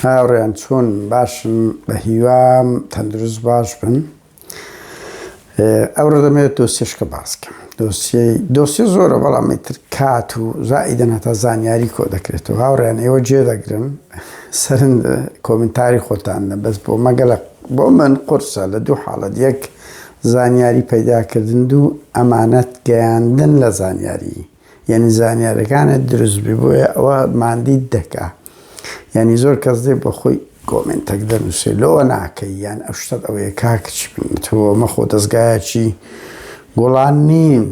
هاوڕێیان چۆن باشن بە هیوام تەندروست باش بن. ئەوڕۆ دەمەوێت دۆسیەشکە باسکەم. دۆسیە زۆرە بەڵام ئیتر کات و زائیدەن هەتا زانیاری کۆ دەکرێتەوە. هاوڕێیان ئێوە جێ دەگرن سەرنج کۆمنتاری خۆتانە بەس بۆ مەگەلە بۆ من قورسە لە دوو حاڵەت: یەک زانیاری پەیداکردن، دوو ئەمانەت گەیاندن لە زانیاری، یعنی زانیاریەکانت دروست بی بۆیە ئەوە ماندیت دەکا. یعنی زۆر کەس دێ بە خۆی کۆمنتێک دەنووسێ لەوە ناکەی یان ئەو شتت ئەوەیە کاکچ تۆ مەخۆ دەستگایەکی گوڵان نین،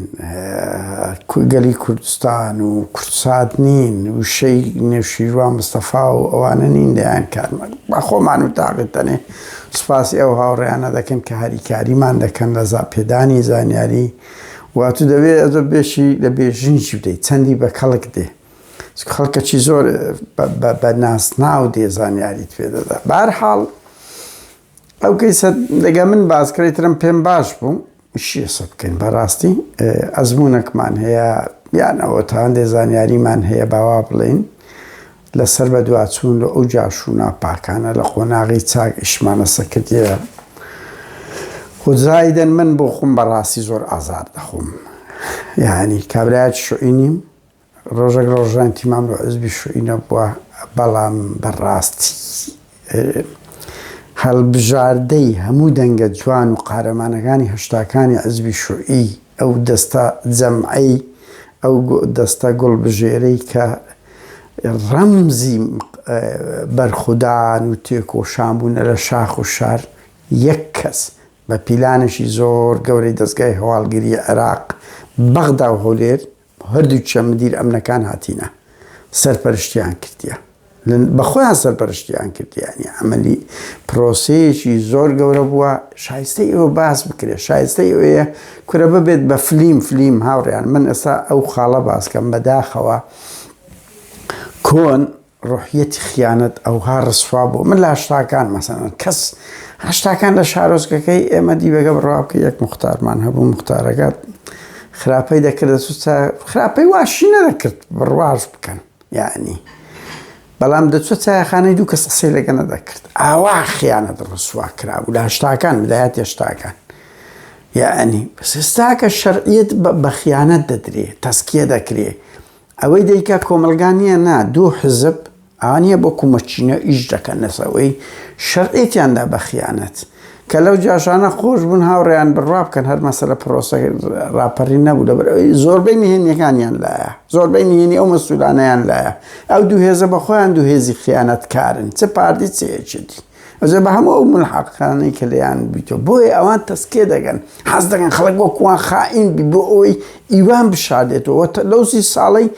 گەلی کوردستان و کورسات نین، وشەی نێوشیروان مستەفا و ئەوانە نین دەیان کارمە بە خۆمان و تاقیتەنێ. سوپاسی ئەو هاوڕێیانە دەکەن کە هەریکاریمان دەکەن لە پێدانی زانیاری. واتو دەوێت ئەزۆ بێشی لە بێژنجی بدەیت، چەندی بە کەڵک دێ، خەڵکەکی زۆر بە ناسناو دێ زانیاریت پێ دەدا. بەهەرحاڵ ئەو کەیسە دەگە من باسکەیترم پێم باش بوو شیێسە بکەین. بەڕاستی ئەزمونێکمان هەیە یان ئەوە تا هەندێک زانیاریمان هەیە باوا بڵێن لەسەر بە دواچوون لە ئەو جاشوونا پاکانە لە قۆناغی چاک ئیشمانە سەکردیە. خودزایدەن من بۆ خۆم بەڕاستی زۆر ئازار دەخۆم، یعنی کابرایەتی شوئینیم، ڕۆژێک ڕۆژان تیمام لە حیزبی شوئینە بووە، بەڵام بەڕاستی هەڵبژاردەی هەموو دەنگە جوان و قارەمانەکانی هەشتاکانی حیزبی شوئی، ئەو دەستە جەمعەی، ئەو دەستە گوڵبژێرەی کە ڕەمزی بەرخودان و تێکۆشانبوونە لە شاخ و شار، یەک کەس بە پیلانشی زۆر گەورەی دەستگای هەواڵگیری عێراق بەغدا و هەولێر هەردووچە مدیر ئەمنەکان هاتینە سەرپەرشتیان کردیە، بەخۆیان سەرپەرشتیان کردیانی ئەمەلی پرۆسەیەکی زۆر گەورە بووە. شایستەی ئەوە باس بکرێت، شایستەی ئەوەیە کورە ببێت بە فلیم هاوڕێیان. من ئێستا ئەو خاڵە باسکەم بەداخەوە کۆن ڕۆحیەتی خیانەت ئەوها ڕسوا بوو. من لە هەشتاکان مەسەڵەن کەس هەشتاکان لە شارۆچکەکەی ئێمە دیبەگە بڕاوکە یەک موختارمان هەبوو، موختارەکەت خراپەی دەکرد، خراپەی واشی نەدەکرد بڕواژ بکەن یعنی، بەڵام دەچوە چایەخانەی دوو کەس قسەی لەگە نەدەکرد. ئاوا خیانەت ڕسوا کرابوو لە هەشتاکان، بدایەتی هەشتاکان یعنی. بەس ئێستاکە شەرعیەت بە خیانەت دەدرێ، تەسکیە دەکرێ. ئەوەی دەیکا کۆمەلگانیە نا دوو حزب ئەوانیە بۆ کومەچینە ئیش دەکەن لەسەوەی شەرعیەتیاندا بە خیانەت، کە لەو جاشانە خۆش بوون هاوڕێیان بڕوا بکەن هەر مەسەلە پرۆسە ڕاپەڕی نەبوو. لەبەرەوەی زۆربەی نهێنیەکانیان لایە، زۆربەی نهێنی ئەو مەسئولانەیان لایە. ئەو دوو هێزە بەخۆیان دوو هێزی خیانەتکارن، چ پارتی چ یەکێتی. ئەوجا بە هەموو ئەو ملحەقانەی کە لەیان بیتەوە بۆیە ئەوان تەسکێ دەگەن، حەز دەکەن خەڵک وەکوان خائین بی بۆ ئەوەی ئیوان بشاردێتەوە. لەو سی ساڵەی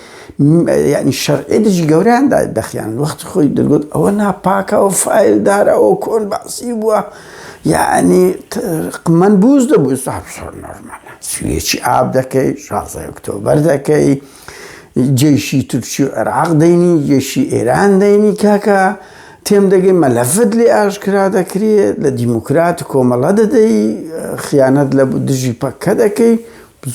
یعنی شەرعێتێکی گەورەیاندا دەخیان وەختی خۆی دەگوت ئەوە ناپاکە، ئەو فایلدارە، ئەو کۆن باسی بووە، یعنی من بوز دەبوو. زۆر نۆرمالە، سوێکی ئاب دەکەی، 16 ئۆکتۆبەر دەکەی، جێشی تورکی و عێراق دەینی، جێشی ئێران دەینی، کاکە تێم دەگەی مەلەفت لێ ئاشکرا دەکرێت، لە دیموکرات و کۆمەڵە دەدەی، خیانەت لە دژی پەکە دەکەی.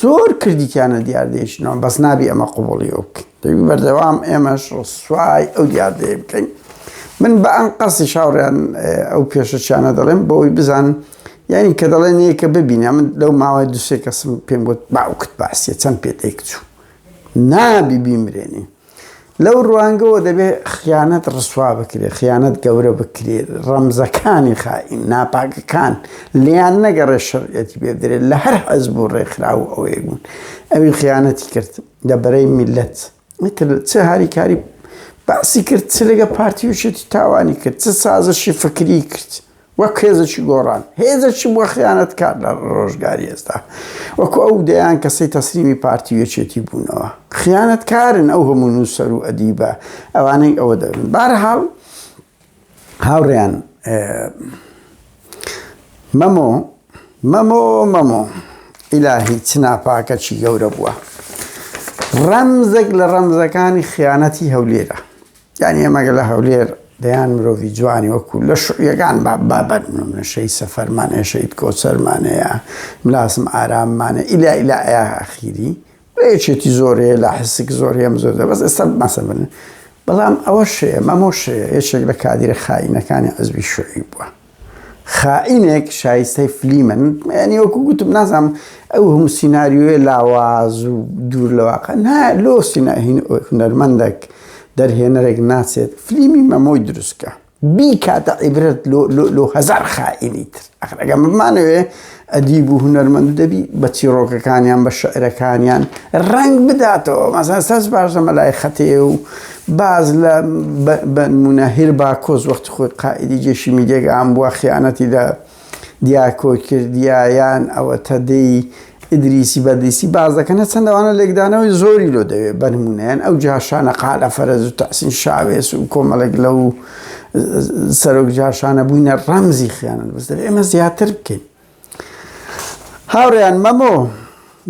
زۆر کردیتیانە دیاردەیەشنەوە، بەس نابی ئەمە قوبوڵی ئەو بکەین، دەبی بەردەوام ئێمەش ڕسوای ئەو دیاردەیە بکەین. من بە ئەم قەسی شاوڕیان ئەو پێشەچیانە دەڵێم بۆەوەی بزانن، یعنی کە دەڵێن یەکە ببینە. من لەو ماوەی دوسێ کەسم پێم گوت باوکت باسیە چەند پێدەی کچوو نابی بیمرێنی. لەو ڕوانگەوە دەبێت خیانەت ڕسوا بکرێت، خیانەت گەورە بکرێت، ڕەمزەکانی خائین ناپاکەکان لیان نەگەڕێ شەرعیەتی پێ بدرێت. لە هەر حەزب و ڕێکخراو ئەوەیە بوون ئەوی خیانەتی کرد لەبەرەی میلەت. چه هاریکاری باسی کرد، چ لەگە پارتی وشێتی تاوانی کرد، چه سازشی فکری کرد، وەک هێزەکی گۆڕان، هێزەکی بووە خیانەتکار لە ڕۆژگاری ئێستا. وەکو ئەو دەیان کەسەی تەسلیمی پارتی وێچێتی بوونەوە، خیانەتکارن ئەو هەموو نووسەر و ئەدیبە ئەوانەی ئەوە دەبن. بەهەرحاڵ هاوڕێیان مەمۆ ئیلاهی چ ناپاکەکی گەورە بووە. ڕەمزێک لە ڕەمزەکانی خیانەتی هەولێرە، یعنی ئێمەگە لە هەولێر دەیان مرۆڤی جوانی وەکو لە شوعیەکان بابەت نشەی سەفەرمانەیە، شەید کۆچەرمانەیە، ملاسم ئاراممانە، ئیلا ئەخیری یەکێتی زۆر هەیە، لە حسێک زۆر هەیە، زۆر بەس ئێستا مەسە بن بەڵام ئەوەشەیە مەمۆشەیە یەکێک لە کادیرە خائینەکانی حیزبی شیوعی بووە. خائینێک شایستەی فلیمن، یعنی وەکو گوتم نازانم ئەو هەموو سیناریۆیە لاواز و دوور لە واقع لۆ هونەرمەندێک دەرهێنەرێک ناچێت فلیمی مەمۆی دروستکە بی کاتە عیبرەت لۆ هەزار خائینی تر. ئەگەر بمانەوێ ئەدیب و هونەرمەند دەبی بە چیرۆکەکانیان بە شعرەکانیان ڕەنگ بداتەوە. مەسەڵەن سەس باش لە مەلای خەتێ و باز لە بە نمونە هێرباکۆز وەختی خۆی قائیدی جێشی میدیەکان بووە خیانەتی لە دیاکۆ کردیە یان ئەوە تەدەی ئیدریسی بەدریسی باز دەکەنە چەندەوانە لێکدانەوەی زۆری لۆ دەوێت بە نمونەیان ئەو جاشانە قالە فەرەز و تەحسین شاوێس و کۆمەڵێک لەو سەرۆک جاشانە بووینە ڕەمزی خیانەت بەس دەبێت ئێمە زیاتر بکەین. هاوڕێیان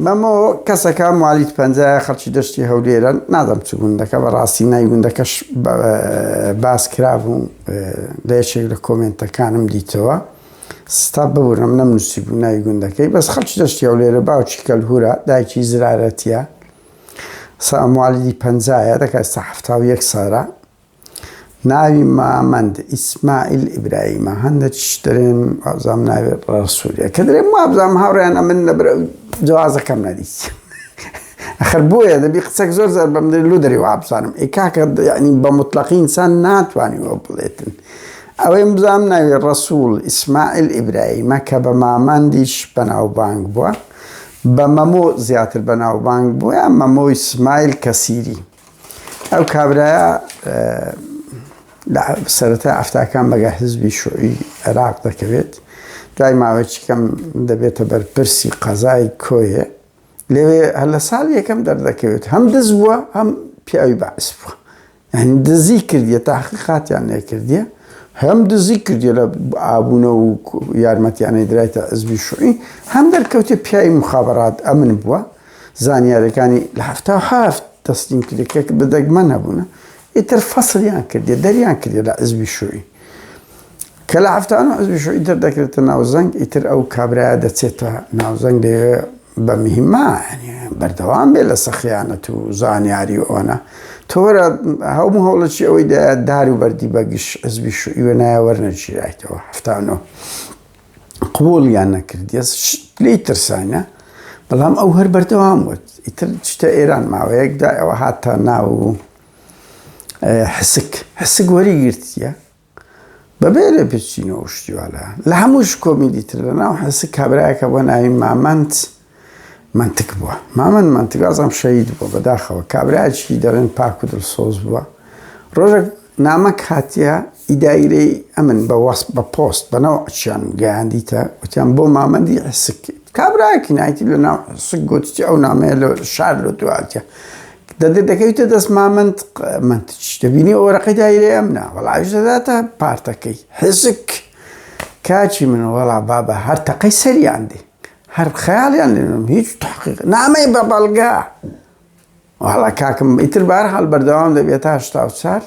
مەمۆ کەسەکە موالیت پەنجایە خەڵکی دەشتی هەولێرە نادەم چ گوندەکە بەڕاستی نای گوندەکەش باس کرابوو لە یەکێک لە کۆمنتەکانم دیتەوە ستا ببوورم نەمنووسی بوو ناوی گوندەکەی بەس خەڵکی دەشتی هەولێرە باوکی کەلهورە دایکی زرارەتیە موالیدی پەنجایە دەکات ستا 71 ساڵە ناوی مامەند ئیسماعیل ئیبراهیمە هەندێکیش دەرێن وابزانم ناوی ڕەسوولیە کە دەرێن وابزانم هاوڕێیان ئەمن لەبەر جوازەکەم نەدیت ئەخر بۆیە دەبی قسەک زۆر زار بەم لۆ دەری وابزانم ئێکاکە ینی بە مطلقی ئینسان ناتوانیوە بڵێتن ئەوەی بزانم ناوی ڕەسوول ئیسماعیل ئیبراهیمە کە بە مامەندیش بەناوبانگ بووە بە مەمۆ زیاتر بەناوبانگ بووە یان مەمۆ ئیسماعیل کەسیری. ئەو کابرایە سەرەتا ئەفتاکان بەگە حیزبی شیوعی عێراق دەکەوێت دوای ماوەیەکی کەم دەبێتە بەرپرسی قەزای کۆیە لەوێ هەر لە ساڵی یەکەم دەردەکەوێت هەم دز بووە هەم پیاوی بەعس بووە یعنی دزی کردیە تاحقیقاتیان لێ کردیە هەم دزی کردیە لە ئابوونە و یارمەتیانەی درایتە حیزبی شیوعی هەم دەرکەوتێ پیاوی مخابرات ئەمن بووە زانیاریەکانی لە 77 تەسلیم کردێکە بەدەگمە نەبوونە ئیتر فەسڵیان کردیە دەریان کردیە لە حیزبی شیوعی کە لە 70 حیزبی شیوعی دەردەکرێتە ناوزەنگ ئیتر ئەو کابرایە دەچێتە ناوزەنگ لێوێ بە میهمە بەردەوام بێ لەسەر خیانەت و زانیاری ئەوەنە تۆ وەرە هەموو هەوڵەکی ئەوەی دار و بەردی بەگشت حیزبی شیوعی وە نایە وەرنەگیرایەوە 79 قبوڵیان نەکردیە لێی ترسانە بەڵام ئەو هەر بەردەوام وت ئیتر چتە ئێران ماوەیەکدا ئەوە هاتە ناو حسک وەریگرتیە بەبێ لێ پێچینەوە شتیوالە لە هەمووش کۆمیدی تر لە ناو حسک کابرایەکە بۆ ناوی مامەند منتک بووە مامەند منتک ئازام شەهید بووە بەداخەوە کابرایەکی دەڵێن پاک و دڵسۆز بووە ڕۆژێک نامەک هاتیە ئیدایرەی ئەمن بە پۆست بەناو ئەچیان گەیاندیتە وتیان بۆ مامەندی حسک کابرایەکی نایتی لە ناو حسک گوتی ئەو نامەیە لە شار لە دواتیە دەکەویتە دەست مامەند منتج دەبینی وەرەقەی دایرەی ئەمنا وەڵاویش دەداتە پارتەکەی حزک کاچی من وەڵا بابە هەر تەقەی سەریان دێ هەر خەیاڵیان لێنم هیچ تحقیق نامەی بە بەڵگا وەڵا کاکم ئیتر بەهەرحاڵ بەردەوام دەبێتە 84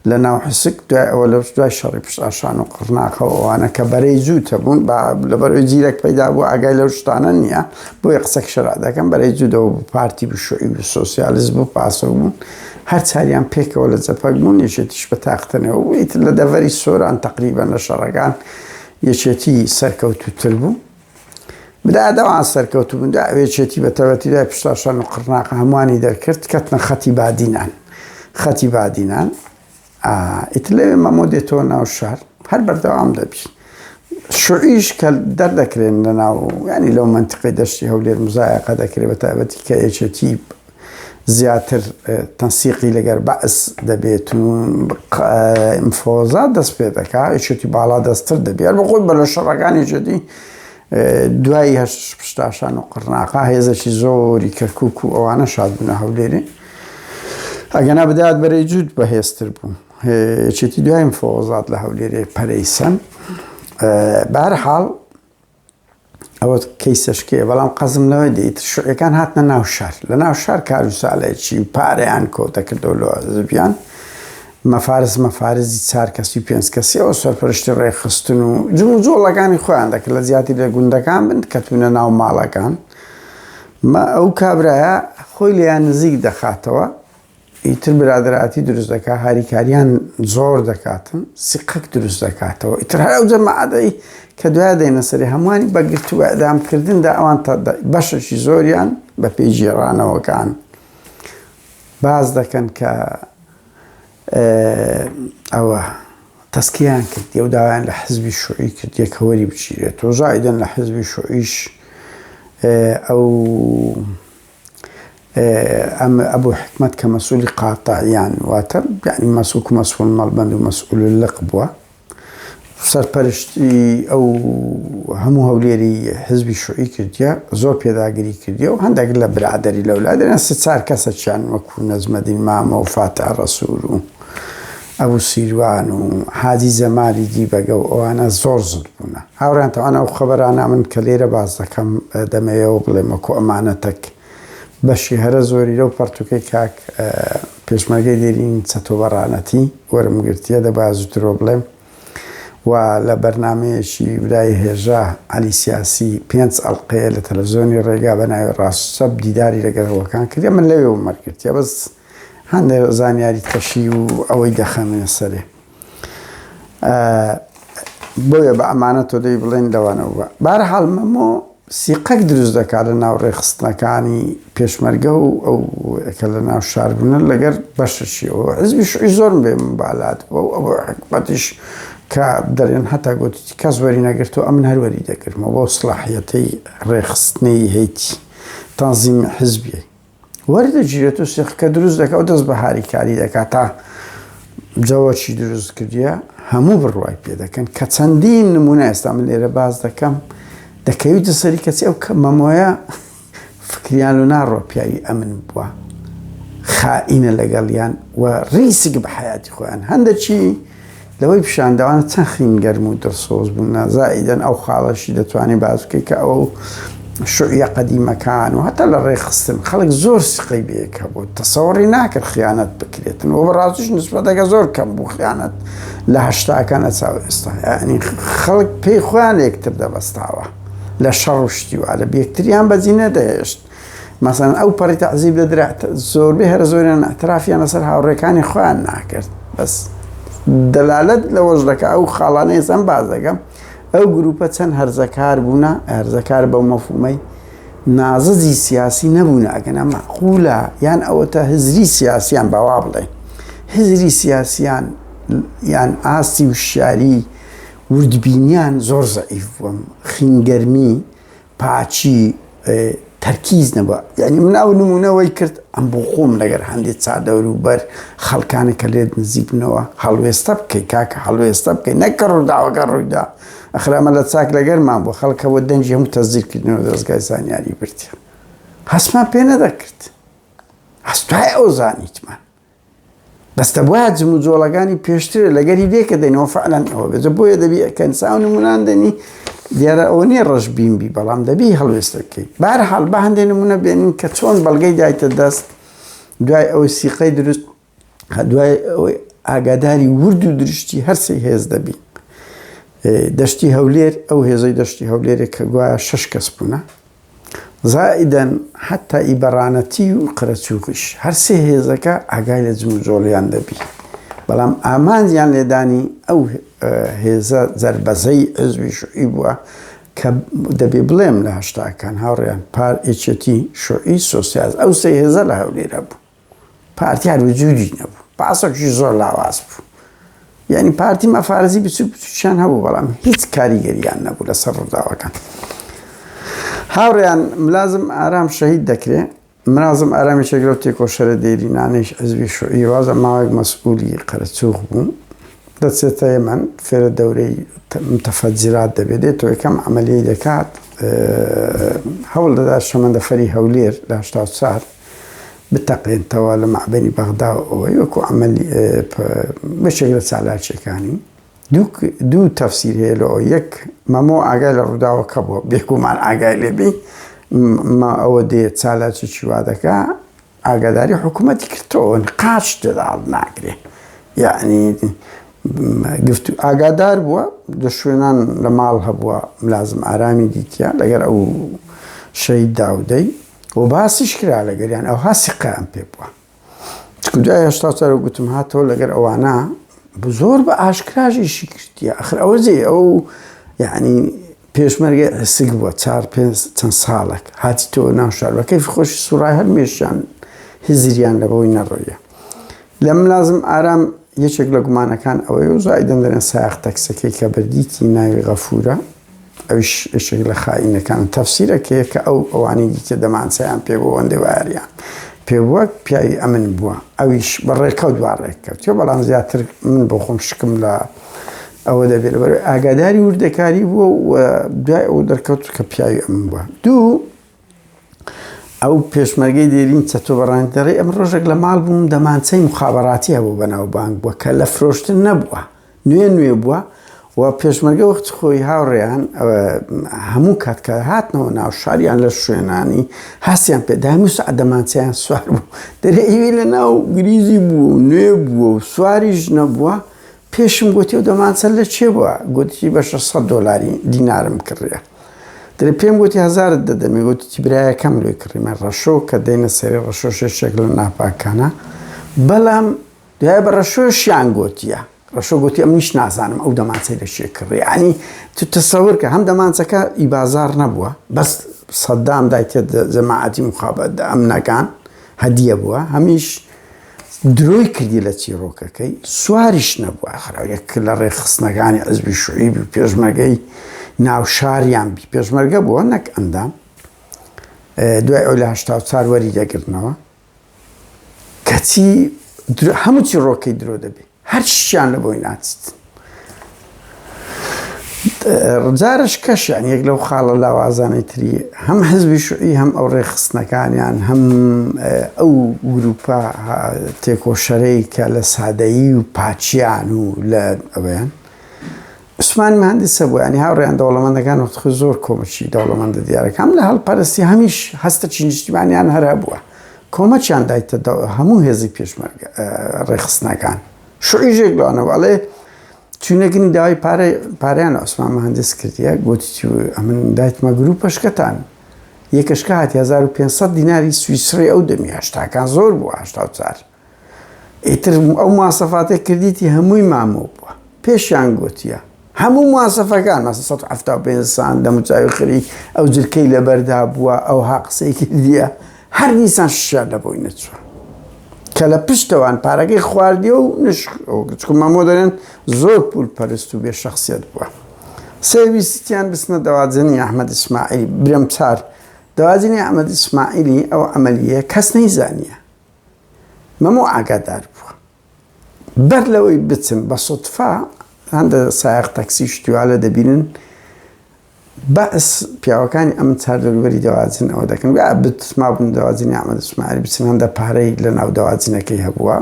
لە ناو حسک دوای ئەوە لە دوای شەڕی پشتاشان و قڕناقەوە ئەوانە کە بەرەی جوو تەبوون لەبەرەوەی جیرێک پەیدا بوو ئاگای لەو شتانە نییە بۆیە قسەک شەرع دەکەم بەرەی جوودەوە بوو پارتی بشوعی و سۆسیالیزم بوو پاسەک بوون هەر چاریان پێکەوە لە جەپەک بوون یەکێتیش بە تاقتنەوە و ئیتر لە دەڤەری سۆران تەقریبەن لە شەڕەکان یەکێتی سەرکەوتووتر بوو بدادەوان سەرکەوتو بوون یەکێتی بە تەوەتی دوای پشتاشان و قڕناقە هەمووانی دەرکرد کەتنە خەتی بادینان ئیتر لەوێ مەمۆ دێتەوە ناو شار هەر بەردەوام دەبی شوعیش کە دەردەکرێن لە ناو ینی لەو منتیقی دەشتی هەولێر مزایەقە دەکرێت بە تایبەتی کە یەکێتی زیاتر تەنسیقی لەگەر بەعس دەبێت و ئینفۆزات دەست پێ دەکات یەکێتی باڵا دەستتر دەبێت بەخۆی بە لە شەڕەکانی یەکێتی دوای هەشت پشتاشان و قڕناقە هێزێکی زۆری کەرکووک و ئەوانە شاد بوونە هەولێرێ ئەگەنا بدات بەرەی جوود بەهێزتر بوو یەکێتی دوای ئینفۆزات لە هەولێرێ پەرەیسەن بەهەرحاڵ ئەوە کەیسەشکەیە بەڵام قەزم لەوەی دێت شوعەکان هاتنە ناو شار لە ناو شار کاروسالێکی پارەیان کۆتەکردەوە لە حیزبیان مەفارزی 4 کەسی و 5 کەسیەوە سەرپەرشتی ڕێخستن و جوڵەکانی خۆیان دەکرد لە زیاتر لە گوندەکان بن کەتونە ناو ماڵەکان ئەو کابرایە خۆی لێیان نزیک دەخاتەوە ئیتر برادراتی دروست دەکات هاریکاریان زۆر دەکاتن سقەک دروست دەکاتەوە ئیتر هەر ئەو جەماعەتەی کە دوای دێنە سەری هەمووانی بەگرتو ئەدامکردندا ئەوان بەشێکی زۆریان بە پێی ژێڕانەوەکان باز دەکەن کە ئەوە تەسکیان کردی و داوایان لە حزبی شوعی کردیە کە وەری بچیرێت و زائیدەن لە حزبی شوعیش ئەو ئەبوو حکمەت کە مەسئولی قاتعیان واتە یعنی مەسئول مەڵبەند و مەسئول لق بووە سەرپەرشتی ئەو هەموو هەولێری حزبی شوعی کردیە زۆر پێداگیری کردیە و هەندێک لە برادری لەولادێنە سێ چار کەسەچیان وەکو نەزمەدین مامە و فاتح ڕەسوول و ئەبوو سیروان و حاجی زەمالی دیبەگە و ئەوانە زۆر زند بوونە هاوڕیان تەوانە ئەو خەبەرانە من کە لێرە باز دەکەم دەمەوێەوە بڵێم وەکو ئەمانەتەک بەشی هەرە زۆری لەو پەرتوکەی کاک پێشمەرگەی دێرین چەتۆبەڕانەتی وەرم گرتیە دەبا زووترۆ بڵێم و لە بەرنمەیەکی برای هێژا عەلی سیاسی 5 ئەڵقەیە لە تەلەڤیزۆنی ڕێگا بە ناوی ڕاستچەپ دیداری لەگەڵەوەکان کردی من لەوێ ومەرگرتیە بەس هەندێک زانیاری تەشی و ئەوەی دەخەمێنە سەرێ بۆیە بە ئەمانە تۆ دەی بڵێن لەوانەوە بەهەرحاڵ مەمۆ سیقەک دروست دەکات لە ناو ڕێخستنەکانی پێشمەرگە و ئەو کە لە ناو شاربوونە لەگەر بەشەشیەوە حزبی شوعی زۆرم بێ مبالات بۆ ئەوە حکومەتیش کە دەرێن هەتا گوتی کەس وەری نەگرتووە ئەمن هەر وەری دەکردمەوە بۆ سڵاحیەتەی ڕێخستنەی هەیتی تەنزیم حزبی وەردەگیرێت و سیقەکە دروست دەکات و دەست بە هاریکاری دەکات تا جەوەکی دروست کردیە هەموو بڕوای پێ دەکەن کە چەندین نمونە ئێستا من لێرە باز دەکەم دەکەویتە سەری کەچی ئەو مەمۆیە فکریان و ناڕۆ پیاوی ئەمن بووە خائینە لەگەڵیان و ڕیسک بە حیاتی خۆیان هەندێکی لەوەی پیشانداوانە چەند خینگەرم و دڵسۆز بوون زائیدەن ئەو خاڵەشی دەتوانێت باز بکەیت کە ئەو شوعیە قەدیمەکان و هەتا لە ڕێخستن خەڵک زۆر سقەی بەیەکە بوو تەسەوڕی ناکرد خیانەت بکرێتن و بەڕاستیش نسبەتەکە زۆر کەم بوو خیانەت لە هەشتاکانە چاو ئێستا یعنی خەڵک پێی خۆیان یەکتر دەبەستاوە لە شەڕ و شتیوە لە بێکتریان بەجی نەدەهێشت مەسەڵەن ئەو پەڕی تەعزیب دەدرێت زۆربەی هەرە زۆریان ئەترافیان لەسەر هاوڕێکانی خۆیان ناکرد بەس دەلالەت لەوەش دەکە ئەو خاڵانەی زەم باز دەکەم ئەو گروپە چەند هەرزەکار بوونە هەرزەکار بەو مەفهومەی نازەجی سیاسی نەبوونە ئەگەنە مەعقولە یان ئەوەتە هزری سیاسیان بەوا بڵێ هزری سیاسیان یان ئاستی وشیاری وردبینیان زۆر زەعیف بووم خینگەرمی پاچی تەرکیز نەبووە یعنی من ئەو نمونەوەی کرد ئەم بۆ خۆم لەگەر هەندێک چادەوروبەر خەڵکانە کە لێت نزیک بنەوە هەڵوێستە بکەی کاکە هەڵوێستە بکەی نەکە ڕووداوەکە ڕوویدا ئەخرامە لە چاک لەگەرمان بۆ خەڵکەوە دەنجی هەموو تەزیرکردنەوە دەستگای زانیاری بردیە هەستمان پێ نەدەکرد هەستوای ئەو زانیتمان بەستە بۆیە جم و جۆڵەکانی پێشترە لەگەری دێکە دەینەوە فعلەن ئەوە بێجە بۆیە دەبی ئەکەنسا و نمونان دەنی دیارە ئەوە نییە ڕەش بینبی بەڵام دەبی هەڵوێستە بکەی بەهەرحاڵ بە هەندێک نمونە بێنین کە چۆن بەڵگەی دایتە دەست دوای ئەوەی سیقەی دروست دوای ئەوەی ئاگاداری ورد و درشتی هەرسەی هێز دەبی دەشتی هەولێر ئەو هێزەی دەشتی هەولێرێک کە گوایە 6 کەس بوونە زائیدەن حتا ئیبەڕانەتی و قرەچووقیش هەرسێ هێزەکە ئاگای لە جم و جۆڵیان دەبی بەڵام ئامانجیان لێدانی ئەو هێزە زەربەزەی حزبی شوعی بووە کە دەبێ بڵێم لە هەشتاکان هاوڕێیان پار ئێچەتی شوعی سۆسیالیست ئەو سێ هێزە لە هەولێرە بوو پارتیار وجودی نەبوو پاسێکی زۆر لاواز بوو یعنی پارتی مەفارەزی بچووکیان هەبوو بەڵام هیچ کاریگەریان نەبوو لەسەر ڕووداوەکان هاوڕێیان ملازم ئارام شەهید دەکرێت منازم ئارامی چێگرە و تێکۆشەرە دێرینانەیش حزبی شوعی وازە ماوەیەک مەسئولی قەرەچووق بوو دەچێتە ئێمەن فێرە دەورەی متەفەجرات دەبێت تۆ یەکەم عەمەلیەی دەکات هەوڵ دەدات شەمەندەفەری هەولێر لە 84 بتەقێنتەوە لە مەعبەری بەغدا ئەوەی وەکو عەمەلی بەشێک لە چالاکیەکانی دوو تەفسیر هەیە لەوە یەک مەمۆ ئاگای لە ڕووداوەکە بووە بێکومان ئاگای لێبی ئەوە دێ چالاکی وا دەکا ئاگاداری حکوومەتی کردەوە قاچ دەداڵ ناگرێ یعنی گفتو ئاگادار بووە لە شوێنان لە ماڵ هەبووە ملازم ئارامی دیتە لەگەر ئەو شەهید داودەی و باسیش کرا لەگەریان ئەو هاسی قیان پێ بووە دوای 84 گوتم هاتەوە لەگەر ئەوانە زۆر بە ئاشکراژیشی کردیە ئەخر ئەوەزێ ئەو یعنی پێشمەرگە سگ بووە 4-5 چەند ساڵێک هاتی تۆ ناو شار بە کەیفی خۆشی سوڕای هەرمێشیان هزیریان لەبەوەی نەڕۆیە لەم لازم ئارام یەکێک لە گومانەکان ئەوەیە و زای دەندەرێن سایق تەکسەکەی کە بەردیتی ناوی غەفورە ئەویش یەکێک لە خائینەکان تەفسیرەکەیە کە ئەوانی دیکە دەمانچەیان پێ بۆ ئەوەندەی وایەریان پێوە پیاوی ئەمن بووە ئەویش بەڕێکەوت دوڕێککەوتێ بەڵام زیاتر من بۆ خۆم شکم لە ئەوە دەبێت بەر ئاگاداری وردەکاری بووە و دوای ئەو دەرکەوت کە پیاوی ئەمن بووە دوو ئەو پێشمەرگەی دێرین چەتۆ بەڕانی دەڕێ ئەم ڕۆژێک لە ماڵ بووم دەمانچەی مخابەڕاتی هەبوو بەناو بانک بووە کە لە فرۆشتن نەبووە نوێ بووە و پێشمەرگە وەخت خۆی هاوڕێیان هەموو کاتکە هاتنەوە ناو شاریان لە شوێنانی هاستیان پێ دامی سعات دەمانچەیان سوار بوو دەرێ ئەوێ لە ناو گریزی بوو نوێ بووە و سواریش نەبووە پێشم گوتی و دەمانچە لە چێ بووە گوتی بە 600 دۆلاری دینارم کڕێ دەرێ پێم گوتی 1000 دەدەمێ گوتی برایەکەم لێ کڕیمە ڕەشۆ کە دەینە سەری ڕەشۆشێک لە ناپاکانە بەڵام دوای بە ڕەشۆشیان گوتیە ڕەشۆ گوتی ئەم نیش نازانم ئەو دەمانچەی لە شێ کڕێ ینی تو تەسەور کە هەم دەمانچەکە ئیبازار نەبووە بەس سەدام دایتێ جەماعەتی مخابەت ئەمنەکان هەدیە بووە هەمیش درۆی کردی لە چیرۆکەکەی سواریش نەبووە خراوەیەک لە ڕێخستنەکانی حیزبی شوعیبی و پێشمەرگەی ناوشاریان بی پێشمەرگە بووە نەک ئەندام دوای ئەو لە 84 وەری دەگرتنەوە کەچی هەموو چیرۆکەی درۆ دەبێت هەر شیان لە بۆی ناچیت جارش کەشیان یەک لەو خاڵە لاوازانەی تری هەم حیزبی شوعی هەم ئەو ڕێخستنەکانیان هەم ئەو گروپە تێکۆشەرەی کە لە سادەیی و پاچیان و لە ئەوەیان عوسمان مهندسە بوو ینی هاوڕێیان دەوڵەمەندەکان وەختخۆی زۆر کۆمەچی دەوڵەمەندە دیارەکە هەم لە هەڵپەرستی هەمیش هەستە چینیشتیمانیان هەرا بووە کۆمەچیان دایتە هەموو هێزی پێشمەرگە ڕێخستنەکان شوعیژێک لەوانەوە ئەڵێ چونەگنی داوای پارەیان عوسمان مهندس کردیە گوتی ئەمن دایتمە گروپەشکەتان یەکەشکە هاتی 1500 دیناری سویسری ئەو دەمی هەشتاکان زۆر بووە 84 ئیتر ئەو مواسەفاتێک کردیتی هەمووی مامۆ بووە پێشیان گوتیە هەموو مواسەفەکان 175 سان دەموچاوی خری ئەو جرکەی لەبەردا بووە ئەو ها قسەی کردیە هەر دیسان شیان لە بۆی نەچووە کە لە پشتەوان پارەکەی خواردیە و چکو مامۆ دەرێن زۆر پول پەرست و بێ شەخسیەت بووە سێویستیان بستنە دەواجنی ئەحمەد ئیسماعیلی برم چار دەواجنی ئەحمەد ئیسماعیلی ئەو ئەمەلیە کەس نەیزانیە مەموو ئاگادار بووە بەر لەوەی بچن بە سوتفا هەندە سایق تەکسی شتیوالە دەبینن بەس پیاوەکانی ئەم چاردەروبەری دەواجن ئەوە دەکەن بتما بوون دەواجنی ئەحمەد ئیسماعیلی بچن هەندە پارەی لە ناو دەواجنەکەی هەبووە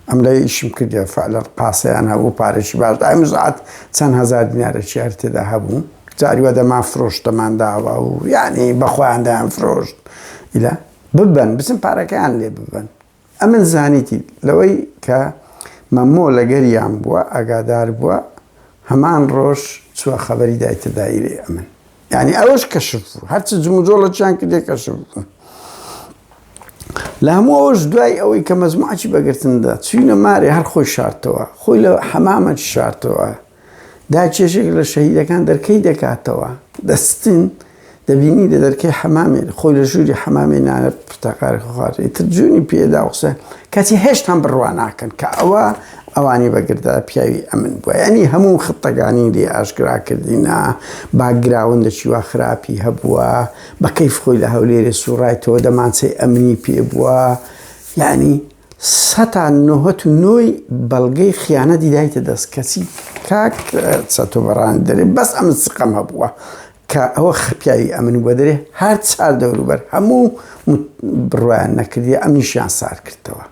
ئەم لای ئیشم کردە لە پاسەیان هەبوو پارێکی باش ئەم سعات چەند هەزار دینارێکی هەر تێدا هەبوو جاریوە دەما فرۆشتەمان داوە و یعنی بەخۆیان دایان فرۆشت ئیلا ببەن بچن پارەکەیان لێ ببەن ئەمن زانیتی لەوەی کە مەمۆ لەگەریان بووە ئاگادار بووە هەمان ڕۆژ چووە خەبەری دایتە دایرەی ئەمن یعنی ئەوەش کەشف بوو هەرچی جموجۆڵەکیان کردێ کەشف بوو لە هەموو ئەوەش دوای ئەوەی کە مەزموعەکی بەگرتندا چوینە مارێ هەر خۆی شاردتەوە خۆی لە حەمامەتی شاردتەوە دا کێشێک لە شەهیدەکان دەرکەی دەکاتەوە دەستن دەبینی لە دەرکەی حەمامێ خۆی لە ژووری حەمامێ نانە پرتەقاری خۆخواتێ تر جوونی پێدا قسە کەچی هێشتان بڕوا ناکەن کە ئەوانی بەگردا پیاوی ئەمن بووە ینی هەموو خطەکانی لێ ئاشکراکردینە باگراوندەکی وا خراپی هەبووە بە کەیف خۆی لە هەولێرە سوڕایتەوە دەمانچەی ئەمنی پێ بووە یعنی 199 بەڵگەی خیانەتی دایتە دەست کەسی کاک چەتۆ بەڕان دەرێ بەس ئەم سقەم هەبووە کە ئەوە پیاوی ئەمن بووە دەرێ هەر چار دەوروبەر هەموو بڕوایان نەکردیە ئەمنیشیان سار کردەوە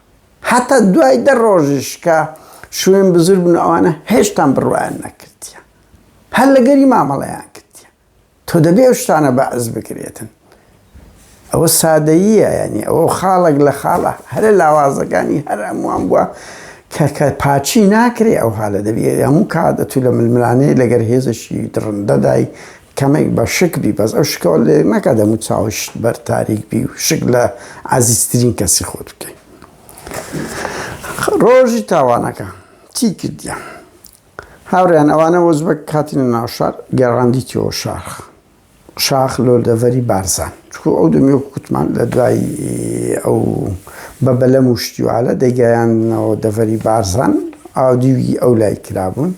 حتا دوای دە ڕۆژش کە شوێن بزر بوون ئەوانە هێشتان بڕوایان نەکردیە هەر لەگەری مامەڵەیان کردیە تۆ دەبێ ئەو شتانە بەعز بکرێتن ئەوە سادەییە ینی ئەوە خاڵێک لە خاڵە هەرە لاوازەکانی هەر هەمووان بووە کە پاچی ناکرێ ئەو حالە دەبێت هەموو کاتە لە ململانەیە لەگەر هێزشی درڕندەدای کەمێک بە شک بی بەس ئەو شکەوە لێ نەکات دەموو چاوشت بەر تاریک بی و شک لە عزیزترین کەسی خۆت بکەین ڕۆژی تاوانەکە چی کردیە؟ هاوڕێیان ئەوانە وەزبەک هاتینە ناو شار گەڕاندیتەوە شاخ لۆلدەڤەری بارزان چکو ئەو دەمی کوتمان لە دوای ئەو بەبەلەم و شتیوالە دەیگەیاندنەوە دەڤەری بارزان ئاودیوی ئەو لای کرابوون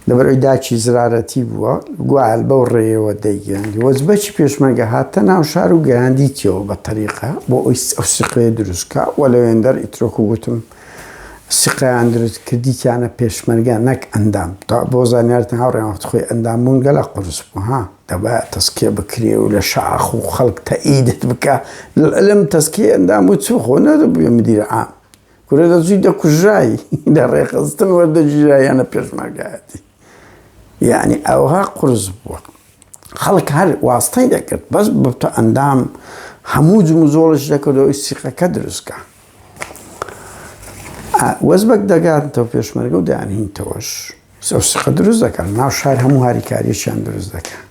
لەبەرەوەی داچی زرارەتی بووە گوایل بەو ڕێەوە دەیگەیاندی وەزبەکی پێشمەرگە هاتە ناو شار و گەیاندیتەوە بە تەریقە بۆ ئەو سقەیە دروستکە وە لەوێندەر ئیترۆکو گوتم سقەیان دروست کردیتیانە پێشمەرگە نەک ئەندام بۆ زانیارتن هاوڕێیان وەخت خۆی ئەندامبوون گەلە قورس بوو ها دەبایە تەسکێ بکرێ و لە شاخ و خەڵک تەئیدت بکە لەم تەسکێ ئەندام و چوو خۆ نەدەبووە مدیرە عام کورە دەچووی دەکوژایی لە ڕێخستن وەردەگیرایانە پێشمەرگایەتی یعنی ئەوها قورس بووە خەڵک هەر واستەی دەکرد بەس بتە ئەندام هەموو جم و زۆڵش دەکردەوەی سیقەکە دروستکە وەزبەک دەگاتەوە پێشمەرگە و دەیانهینتەوەش سیقە دروست دەکەن ناو شار هەموو هاریکاریشیان دروست دەکەن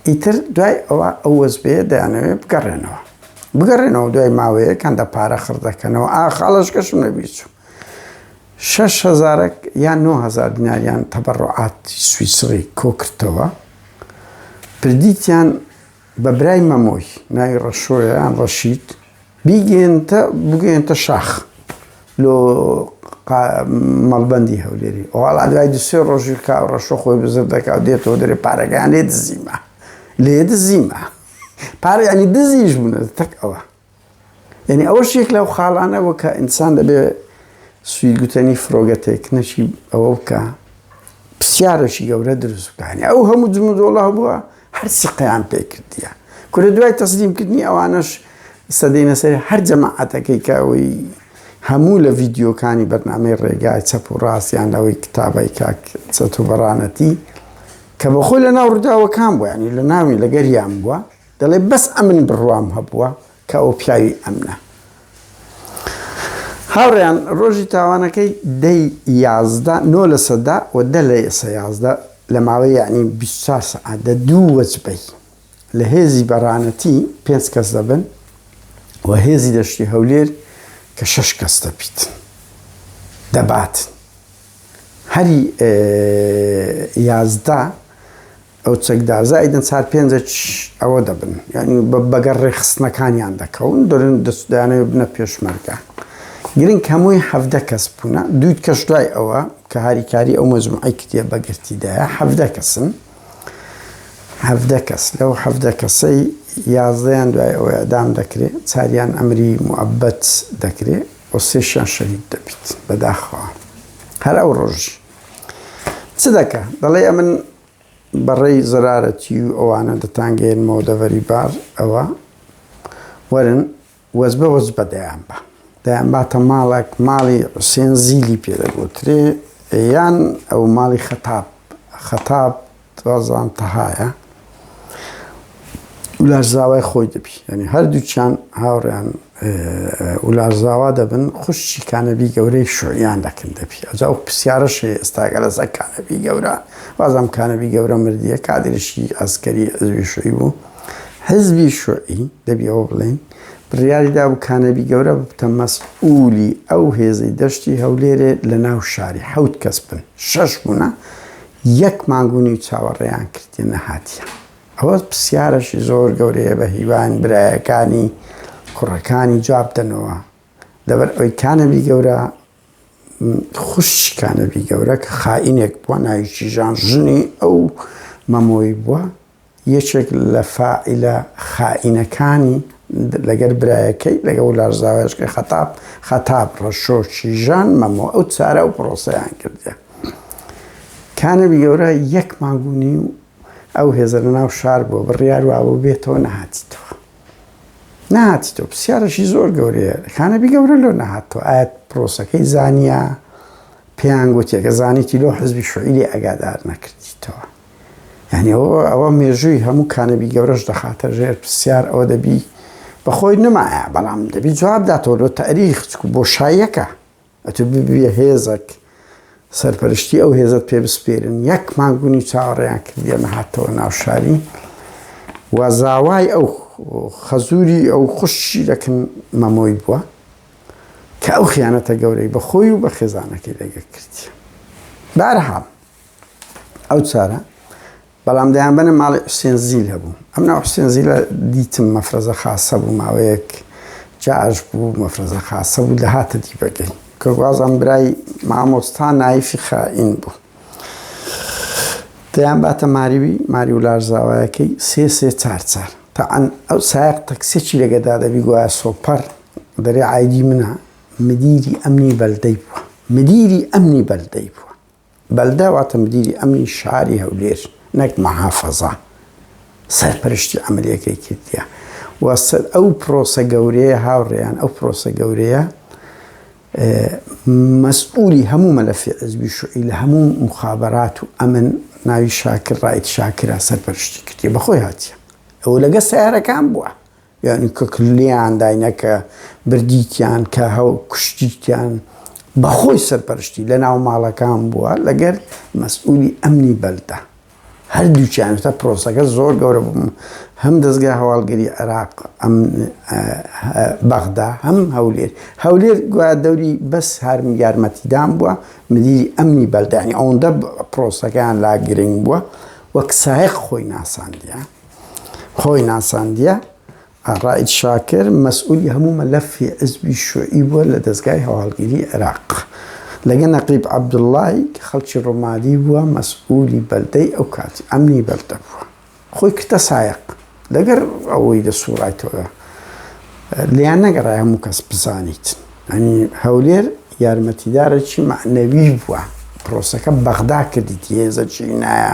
ئیتر دوای ئەوە ئەو وەزبەیە دەیانەوێت بگەڕێنەوە دوای ماوەیە کەندە پارە خڕ دەکەنەوە خاڵش کەشم نەبیچوو 6,000 یان 9,000 دیناریان تەبەڕعاتی سویسری کۆکردەوە پردیتیان بە برای مەمۆی ناوی ڕەشۆیان ڕەشید بگەێنتە شاخ لۆ مەڵبەندی هەولێری ئەوڵا دوای دوسێ ڕۆژی کا ڕەشۆ خۆی بزر دەکا و دێتەوە دەرێ پارەکەیان لێ دزیمە پارە ینی دزیش بوونە تەک ئەوە یعنی ئەوەش یەک لەو خاڵانەوە کە ئینسان دەبێ سوی گوتنی فرۆگەتێک نەشی ئەوە بکە پرسیارەشی گەورە دروست بکانی ئەو هەموو جمودۆڵە بووە هەر سقەیان پێ کردیە کورە دوای تەسلیمکردنی ئەوانەش سەدەینە سەر هەر جەماعەتەکەی کە ئەوەی هەموو لە ڤیدیۆکانی بەرنامەی ڕێگای چەپ و ڕاستیان لەوەی کتابای کاک چەت و بەڕانەتی کە بەخۆی لە ناو ڕووداوەکان بووە ینی لە ناوی لەگەریان بووە دەڵێ بەس ئەمن بڕوام هەبووە کە ئەو پیاوی ئەمنە هاوڕێیان ڕۆژی تاوانەکەی 9 و 10 لە ماوەی یعنی 24 سەعات دوو وەجبەی لە هێزی بەڕانەتی 5 کەس دەبن و هێزی دەشتی هەولێر کە 6 کەس دەبیت دەباتن هەری 11 ئەو چەکدازایدن چار 5 ئەوە دەبن یعنی بەگەڕ ڕێخستنەکانیان دەکەون دەرن دەستدانەوە بنە پێشمەرگە گرنگ هەمووی 17 کەس بوونە دووت کەش دوای ئەوە کە هاریکاری ئەو مەجموعەی کتێ بەگرتیدایە 17 کەسن 17 کەس لەو 17 کەسەی 11یان دوای ئەوە ئەدام دەکرێت چاریان ئەمری موعەبەت دەکرێت و 3شیان شەهید دەبیت بەداخەوە هەر ئەو ڕۆژی چ دەکە دەڵێ ئەمن بەڕێی زرارەتی و ئەوانە دەتانگەێنمەوە دەڤەری بار ئەوە وەرن وەزبە دەیان باتە ماڵێک ماڵی حوسێن زیلی پێدەگوترێ یان ئەو ماڵی خەتاب وازان تەهایە ولارزاوای خۆی دەبی ینی هەردووچیان هاوڕیان ولارزاوا دەبن خوشتی کانەبی گەورەی شوعیان دەکەن دەبی ئەجا ئەو پرسیارەشێ ئێستاگە لەسەر کانەبی گەورە وازام کانەبی گەورە مردیە کادرشی ئەسکەری حزبی شوعی بوو حزبی شوعی دەبی ئەوە بڵێن بڕیاریدا بوو کانەبی گەورە بتە مەسئولی ئەو هێزەی دەشتی هەولێرێ لە ناو شاری 7 کەس بن 6 بوونە یەک مانگونی چاوەڕێیان کردی نەهاتیە ئەوە پرسیارەشی زۆر گەورەیە بە هیوان برایەکانی کوڕەکانی جواب دەنەوە لەبەر ئەوی کانەبی گەورە خوشی کانەبی گەورە کە خائینێک بووە ناویکی ژان ژنی ئەو مەمۆی بووە یەکێک لە فاعیلە خائینەکانی لەگەر برایەکەی لەگە ولارزاوایشکە خەتاب ڕەشۆکی ژان مەمۆ ئەو چارە و پرۆسەیان کردە کانەبی گەورە یەک مانگونی و ئەو هێزە لە ناو شار بووە بڕیار وابوو بێتەوە نەهاتیتەوە پرسیارەشی زۆر گەورەیە کانەبی گەورە لۆ نەهاتەوە ئایا پرۆسەکەی زانیە پێیان گوتیەکە زانیتی لۆ حزبی شوعیلی ئەگادار نەکردیتەوە یعنی ئەوە مێژووی هەموو کانەبی گەورەش دەخاتە ژێر پرسیار ئەوە دەبی بەخۆی نەمایە بەڵام دەبی جواب داتەوە لۆ تەریخ بۆ شایەکە ئەتو ببیە هێزێک سەرپەرشتی ئەو هێزت پێ بسپێرن یەک مانگونی چاوەڕێیان کردیە نەهاتەوە ناو شاری و زاوای ئەو خەزوری ئەو خوشی دەکەن مەمۆی بووە کە ئەو خیانەتە گەورەی بە خۆی و بە خێزانەکەی لەگە کردی. بەهەرحاڵ ئەو چارە بەڵام دەیانبەنە ماڵی حوسێن زیل هەبوو. ئەم ناو حوسێن زیلە دیتم مەفرەزە خاسە بوو، ماوەیەک جاش بوو، مەفرەزە خاسە بوو، لە هاتە دیبەگەی کە گوازم برای مامۆستا نایفی خائین بوو. دەیان باتە ماری و لارزاوایەکەی سێ چار تاعەن ئەو سایق تەکسێکی لەگەدا دەبی گوایە سۆپەر دەرێ عایدی منە مدیری ئەمنی بەلدەی بووە. مدیری ئەمنی بەلدەی بووە. بەلدە واتە مدیری ئەمنی شاری هەولێر، نەک مەحافەزە، سەرپەرشتی عەمەلیەکەی کردیە. وەسەر ئەو پرۆسە گەورەیە هاوڕێیان، ئەو پرۆسە گەورەیە مەسئولی هەموو مەلەفی حیزبی شوعی لە هەموو مخابەرات و ئەمن ناوی شاکر ڕائیت شاکرە سەرپەرشتی کردیە، بەخۆی هاتیە. ئەو لەگە سیارەکان بووە، یعنی کە کلیان داینەکە بردیتیان کە هەو کوشتیتیان بەخۆی سەرپەرشتی لە ناو ماڵەکان بووە لەگەر مەسئولی ئەمنی بەلدە. هەردووچیانتە پرۆسەکە زۆر گەورە بووم، هەم دەستگای هەواڵگەری عێراق بەغدا، هەم هەولێر گویا دەوری بەس هەرمی یارمەتیدان بووە مدیری ئەمنی بەلدە، یعنی ئەوەندە پرۆسەکەیان لا گرنگ بووە وەک سایق خۆی ناساندیە. ڕائیت شاکر مەسئولی هەموو مەلەفی حیزبی شوعی بووە لە دەستگای هەواڵگەری عێراق، لەگە نەقیب عەبدوڵڵای کە خەڵکی ڕۆمادی بووە مەسئولی بەلدەی ئەو کاتی ئەمنی بەلدە بووە، خۆی کردە سایق لەگەر ئەوەی دەسوڕایتەوە لیان نەگەڕای هەموو کەس بزانیت. ئەنی هەولێر یارمەتیدارێکی معنەوی بووە، پرۆسەکە بەغدا کردیتی هێزە چینایە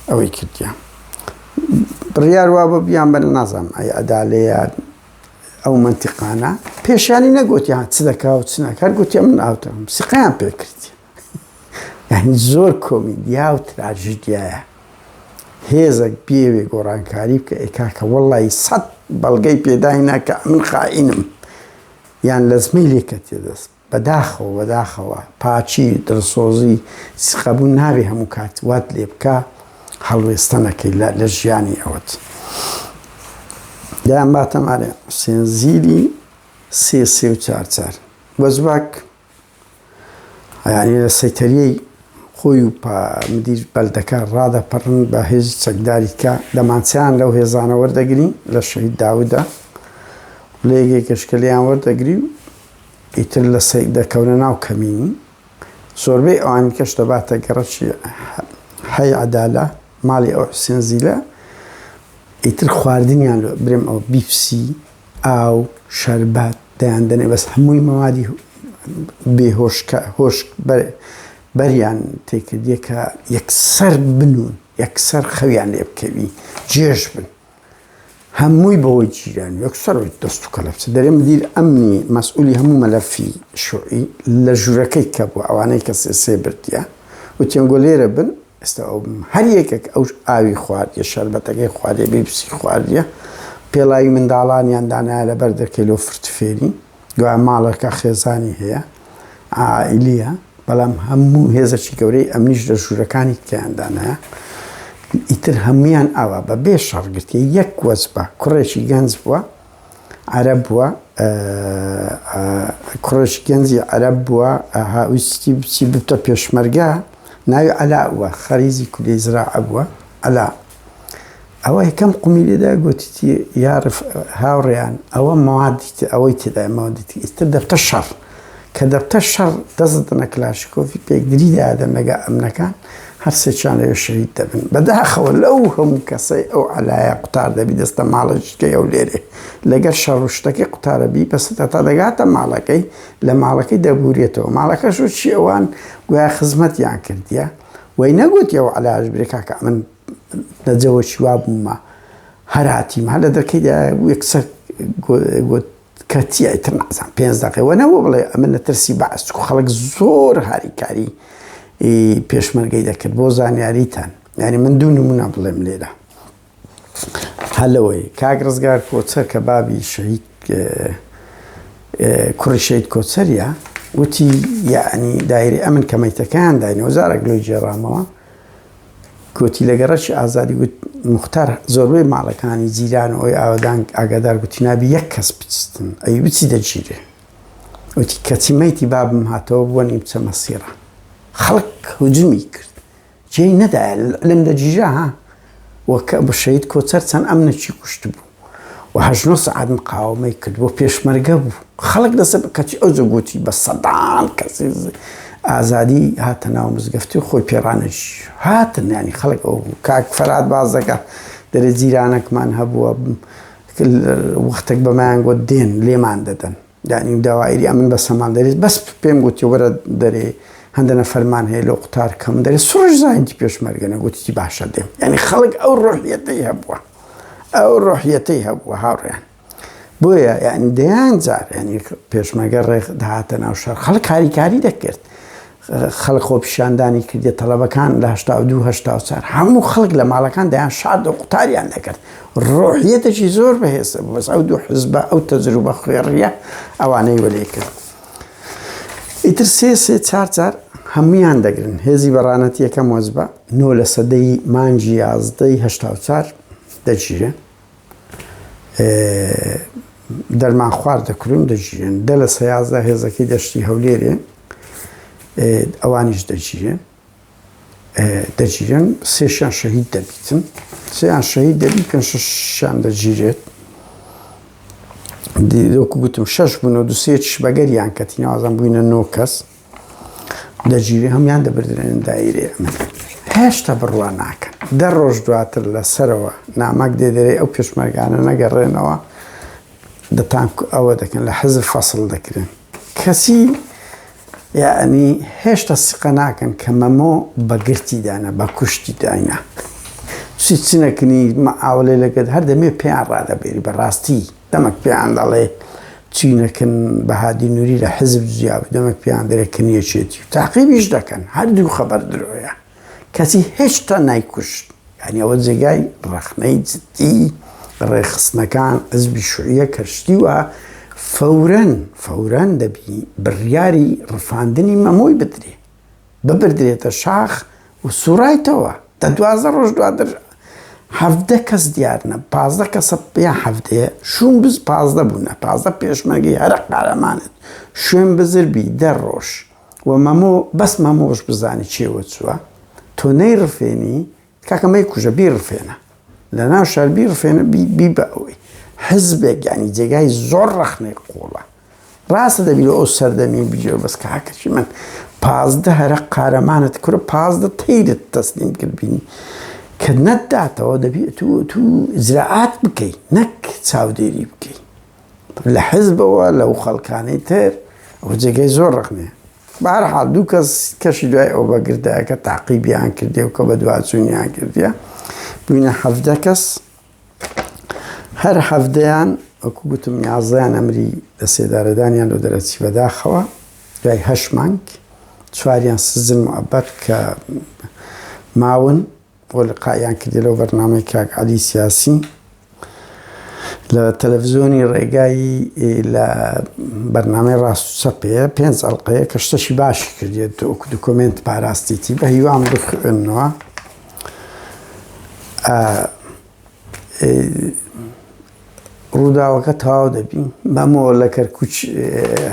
ئەوەی کردیە. بڕیار وا بە بیان بەنە نازانم ئەی ئەدالەیە ئەو منتیقانە پێشانی نەگوتی چ دەکا و چ ناکات، گوتی من ئاوتەم سیقیان پێ کردی. یعنی زۆر کۆمیدیا و تراژیدیایە. هێزێک بێوێ گۆڕانکاری بکە ئێکاکە وەڵڵی 100 بەڵگەی پێداهینا کە من خائینم، یان لەزمەی لێکە تێدەست بەداخەوە پاچی دڵسۆزی سیقەبوون نابێ هەموو کات وات لێ بکە هەڵوێستنەکەی لە ژیانی ئەوەت. دایان باتە مارێ حوسێن زیلی سێ و چار وەزباک یعنی لە سەیتەریەی خۆی و مدیر بەلدەکە ڕادەپەڕن بە هێزی چەکداری کە دەمانچیان لەو هێزانە وەردەگرین لە شەهید داوودە لە یەکێک کەشکەلیان وەردەگری و ئیتر لە دەکەونە ناو کەمینی. زۆربەی ئەوانی کەش دەباتە گەڕەکی حەی عەدالە ماڵی ئەو حوسێن زیلە، ئیتر خواردنیان برێم ئەو بیپسی ئاو شەربەت دەیاندنێ، بەس هەمووی مەوادی هۆش بەریان تێکردیە کە یەکسەر بنون، یەکسەر خەویان لێ بکەوی جێش بن، هەمووی بەوەی جیران یەکسەرەوەی دەست و کەلەپچە دەرێ مدیر ئەمنی مەسئولی هەموو مەلەفی شوعی لە ژوورەکەی کە بووە ئەوانەی کە سێ بردیە وتێنگۆ لێرە بن ئێستا هەر یەکێک ئەو ئاوی خواردیە شەربەتەکەی خواردیە بیپسی خواردیە پێڵاوی منداڵانیان دانایە لەبەر دەکەی لەو فرتفێری دوای ماڵەکە خێزانی هەیە عائیلیە، بەڵام هەموو هێزەکی گەورەی ئەمنیش لە ژوورەکانی تیاندانایە. ئیتر هەمویان ئاوا بە بێ شەڕگرتیە یەک وەزبە کوڕێکی گەنج بووە عەرەب بووە، کوڕێکی گەنجی عەرەب بووە ویستی بچی بتە پێشمەرگە، ناوی عەلا بووە، خەریزی کولیەی زراعە بووە عەلا. ئەوە یەکەم قومی لێدا گوتیتی یارف هاوڕێیان ئەوە مەوادی ئەوەی تێدای مەوادی ئیتر دەبتە شەڕ، کە دەبتە شەڕ دەستدنە کلاشکۆفی پێکدری دادەن لەگە ئەمنەکان هەر سێکیان لەوێ شەهید دەبن. بەداخەوە لەو هەموو کەسەی ئەو عەلایە قوتار دەبی دەستە ماڵەکەی ئەو لێرێ لەگەر شەڕشتەکەی قوتارەبی بەسەتا تا دەگاتە ماڵەکەی لە ماڵەکەی دەبورێتەوە. ماڵەکەش چی ئەوان گویا خزمەتیان کردیە وەی نەگوتی ئەو عەلاش برێکاکە من لەجەوە چیوا بوومە هەر هاتیمە لە دەکەیدا یەکسەر کەتی ئیتر نازان 5 دقیقەوە نەبوو بڵێ ئەمن لە ترسی بەعس و خەڵک زۆر هاریکاری پێشمەرگەی دەکرد بۆ زانیاریتان. یعنی من دوو نمونە بڵێم لێرە هەلەوەی کاک ڕزگار کۆچەر کە بابی شەهید کوڕی شەهید کۆچەریە وتی یعنی دایری ئەمن کە مەیتەکان داینە وەزارێک لۆی جێڕامەوە گوتی لەگەڕەشی ئازادی گوت موختار زۆربەی ماڵەکانی جیران ئەوی ئاوادان ئاگادار گوتی نابی یەک کەس بچستن ئەی بچی دەگیرێ وتی کەچی مەیتی بابم هاتەوە بووە نیمچە مەسیرە خەڵک هجومی کرد جێی نەدایە لەم دەجیژە ها وەکە بە شەید کۆچەر چەند ئەمنێکی کوشت بوو و 8 سعات مقاومەی کرد بۆ پێشمەرگە بوو خەڵک لەسەر کەچی ئەوجە گوتی بە سەدان کەسی ئازادی هاتە ناو مزگەفتی و خۆی پێڕانەژی هاتن ینی خەڵک ئەو بوو کاک فەرات باز دەکە دەرێ جیرانێکمان هەبووە وەختێک بەمایان گوت دێن لێمان دەدەن ینی داوایری ئەمن بە سەماندەری بەس پێم گوتی وەرە دەرێ هەندە نەفەرمان هەیە لەو قوتار کەم دەرێ سۆژ زانیتی پێشمەرگە نەگوتی باشە دێم ینی خەڵک ئەو ڕۆحیەتەی هەبووە ئەو ڕۆحیەتەی هەبووە هاوڕێیان بۆیە یعنی دەیان جار ینی پێشمەرگە ڕێک داهاتە ناو شار خەڵک کاریکاری دەکرد خەڵک خۆ پیشاندانی کردێت تەڵەبەکان لە 82-84 هەموو خەڵک لە ماڵەکان دەیان شاد و قوتاریان دەکرد ڕۆحیەتێکی زۆر بەهێزە بەس ئەو دوو حزبە ئەو تەجروبە خوێڕیە ئەوانەی وەلێ کرد ئیتر 3-4 جار هەمویان دەگرن هێزی بەڕانەتی یەکەم وەزبە 9 لە سەدەی مانجی 11 دەجیرێن دەرمان خوار دەکرون دەژیرێن 10 لە 11 هێزەکەی دەشتی هەولێرێ ئەوانیش دەجیرێن 3 شەهید دەبیتن 3 شەهید دەبیکەن 6 دەجیرێت وەکو گوتم 6 بوون و 2-3 بەگەریان کەتی ناوازان بووینە 9 کەس دەجیری هەمویان دەبردرێن دایرێ ئەمن هێشتا بڕوا ناکەن 10 ڕۆژ دواتر لەسەرەوە نامەک دێدەرێ ئەو پێشمەرگانە نەگەڕێنەوە دەتان ئەوە دەکەن لە حزب فەسڵ دەکرێن کەسی یعنی هێشتا سقە ناکەن کە مەمۆ بەگرتی دانە بە کوشتی داینە چنەکنی ئاوڵێ لەگەت هەر دەمێ پێیان ڕادەبێری بەڕاستی دەمەک پێیان دەڵێ چینەکەن بەهادی نووری لە حزب جیاب دەمەک پێیان دەرێکە نیەچێتی و تاقیبیش دەکەن هەردوو خەبەر درۆیە کەسی هێشتا نایکوشت ینی ئەوە جێگای ڕەخنەی جدی ڕێخستنەکان حزبی شوعیە کەشتی وە فەورەن دەبی بڕیاری ڕفاندنی مەمۆی بدرێ ببردرێتە شاخ و سوورایتەوە دە 12 ڕۆژ دواتر 17 کەس دیارنە 15 کەسە پێیان هەفتەیە شوون بز 15 بوونە 15 پێشمەرگی هەرە قارەمانت شوێن بزربی 10 ڕۆژ و مەمۆ بەس مەمۆش بزانی چێوە چووە تۆ نەیڕفێنی کاکەمەی کوژە بیڕفێنە لە ناو شار بیڕفێنە بی بە ئەوەی حزبێک ینی جێگای زۆر ڕەخنەی قوڵە ڕاستە دەبی لە ئەو سەردەمی بجێ بەس کاکەشی من 15 هەرە قارەمانت کوڕە 15 تەیرت تەسلیم کرد بینی کە نەتداتەوە دەبێت تو ئیجراعات بکەی نەک چاودێری بکەی لە حزبەوە لەو خەڵکانەی تر ئەوە جێگای زۆر ڕەخنەیە بەهەرحاڵ 2 کەس کەشی دوای ئەو بەگردایە کە تاقیبیان کردێ و کە بە دوواچوونیان کردیە بووینە 17 کەس هەر هەفتەیان وەکو گوتم 11یان ئەمری لە سێدارەدانیان لە دەرەچی بەداخەوە دوای 8 مانگ 4یان سزن موعەبەت کە ماون بۆ لقایان کردی لەو بەرنامەی کاک عەلی سیاسی لە تەلەڤیزۆنی ڕێگایی لە بەرنامەی ڕاست و چەپەیە 5 ئەڵقەیە کە شتەشی باشی کردێت وەکو دوکۆمنت پاراستیتی بە هیوام بخوێنەوە ڕووداوەکە تەواو دەبی مەمۆ لە کەرکوچ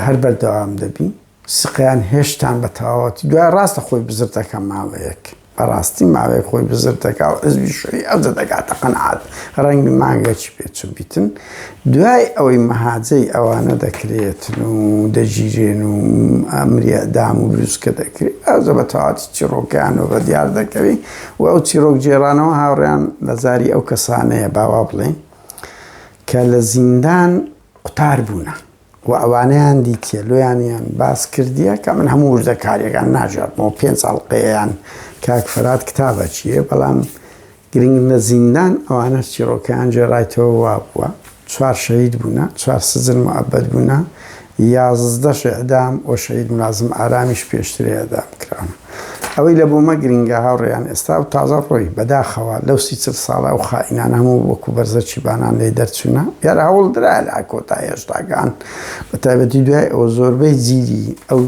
هەر بەردەوام دەبی سقیان هێشتان بە تەواوەتی دوای ڕاستە خۆی بزر دەکەم ماوەیەک بەڕاستی ماوەیەک خۆی بزر دەکا و حزبی شوعی ئەوجە دەگاتە قەنەعات ڕەنگی مانگەکی پێچوو بیتن دوای ئەوەی مەهاجەی ئەوانە دەکرێتن و دەژیرێن و ئەمری ئەدام و بروسکە دەکرێت ئەوجە بە تەواوەتی چیرۆکیانەوە بە دیار دەکەوی و ئەو چیرۆک جێرانەوە هاوڕێیان لە زاری ئەو کەسانەیە باوا بڵێن کە لە زیندان قوتار بوونە و ئەوانەیان دیتە لۆیانیان باس کردیە کە من هەموو وردەکاریەکان ناژاتمەوە 5 ئەڵقەیەیان کاک فەرات کتابە چییە بەڵام گرنگ لە زیندان ئەوانە چیرۆکیان جێڕایتەوە وا بووە 4 شەهید بوونە 4 سزن موعەبەت بوونە 11 ئەدام و شەهید ملازم ئارامیش پێشترێ ئەدام کراونە ئەوەی لە بۆمە گرنگە هاوڕێیان ئێستا و تازە ڕۆی بەداخەوە لەو 30 ساڵە و خائینان هەموو وەکو بەرزەچی بانان لێ دەرچوونە یارە هەوڵ درا لە کۆتا هێشتاگان بە تایبەتی دوای ئەو زۆربەی جیری ئەو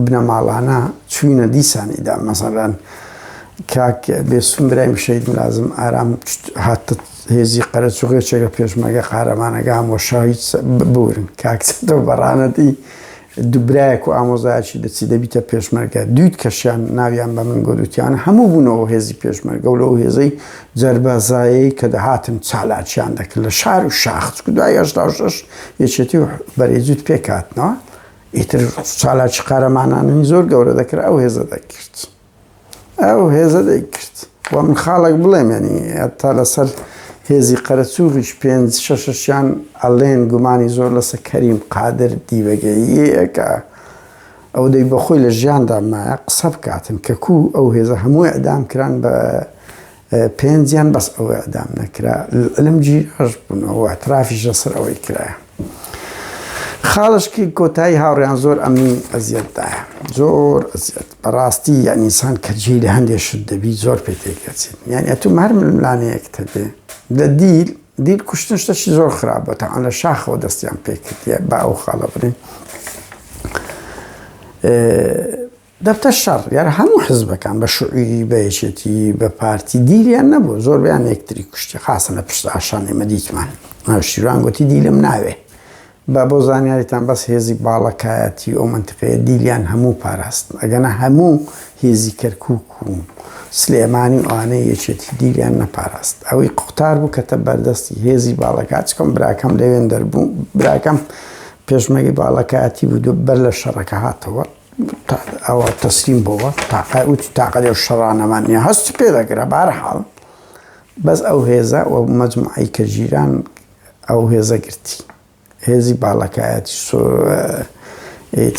بنەماڵانە چوینە دیسانیدا مەسەڵەن کاک بێسوم برایم شەهید ملازم ئارام هاتە هێزی قەرەچوغێچێکە پێشمەرگە قارەمانەکان وە شاهید بورن کاکچەتەوە بەڕانەتی دوبرایەک و ئامۆزایەکی دەچی دەبیتە پێشمەرگە دویت کەشیان ناویان بە من گۆروتیانە هەموو بوونەوە هێزی پێشمەرگە و لەو هێزەی جەربەزایی کە دەهاتن چالاکیان دەکرد لە شار و شاخ دوای 86 یەکێتی و بەرێزوت پێکاتنەوە ئیتر چالاکی قارەمانانی زۆر گەورە دەکرد ئەو هێزە دەکرد ئەو هێزە دەیکرد و من خاڵک بڵێم ینی تا لەسەر هێزی قەرەچووغیش 5-6یان ئەڵێن گومانی زۆر لەسەر کەریم قادر دیبەگەیەکە ئەو دەی بەخۆی لە ژیاندا مایە قسە بکاتن کە کوو ئەو هێزە هەمووی ئەدام کران بە 5یان بەس ئەوە ئەدام نەکرا لەم جیرەش بوونەوە ئەترافیش لەسەر ئەوەی کرایە خاڵشکی کۆتایی هاوڕێیان زۆر ئەمنی ئەزیەتدایە زۆر ئەزیەت بەڕاستی یان ئینسان کە جێی لە هەندێشت دەبی زۆر پێ تێکەچێت یانی ئەتوو هەر ملانەیەکتە بێ لە دیل کوشتن شتێکی زۆر خراپە تەعان لە شاخەوە دەستیان پێکردیە با ئەو خاڵە بڕین دەبتە شەڕ یار هەموو حزبەکان بە شوعی بە یەکێتی بە پارتی دیلیان نەبوو زۆر بیان یەکتری کوشتی خاسن لە پشت ئاشان ئێمە دیتمان شیروان گوتی دیلم ناوێ بە بۆ زانیاریتان بەس هێزی باڵەکایەتی ئەو منتقەیە دیلیان هەموو پاراست ئەگەنە هەموو هێزی کەرکووک و سلێمانی ئەوانەی یەکێتی دیلیان نەپاراست ئەوەی قوتار بوو کە تە بەردەستی هێزی باڵەکات چکەم براکەم لەوێن دەربوو براکەم پێشمەری باڵەکایەتی بوو بەر لە شەڕەکە هاتەوە ئەوە تەسلیم بۆەوە تاقاوتی تاقە لێو شەڕانەمان نیە هەستی پێ دەگرە بارحاڵ بەس ئەو هێزە و مەجموعەی کە ژیران ئەو هێزە گرتی هێزی باڵەکایەتی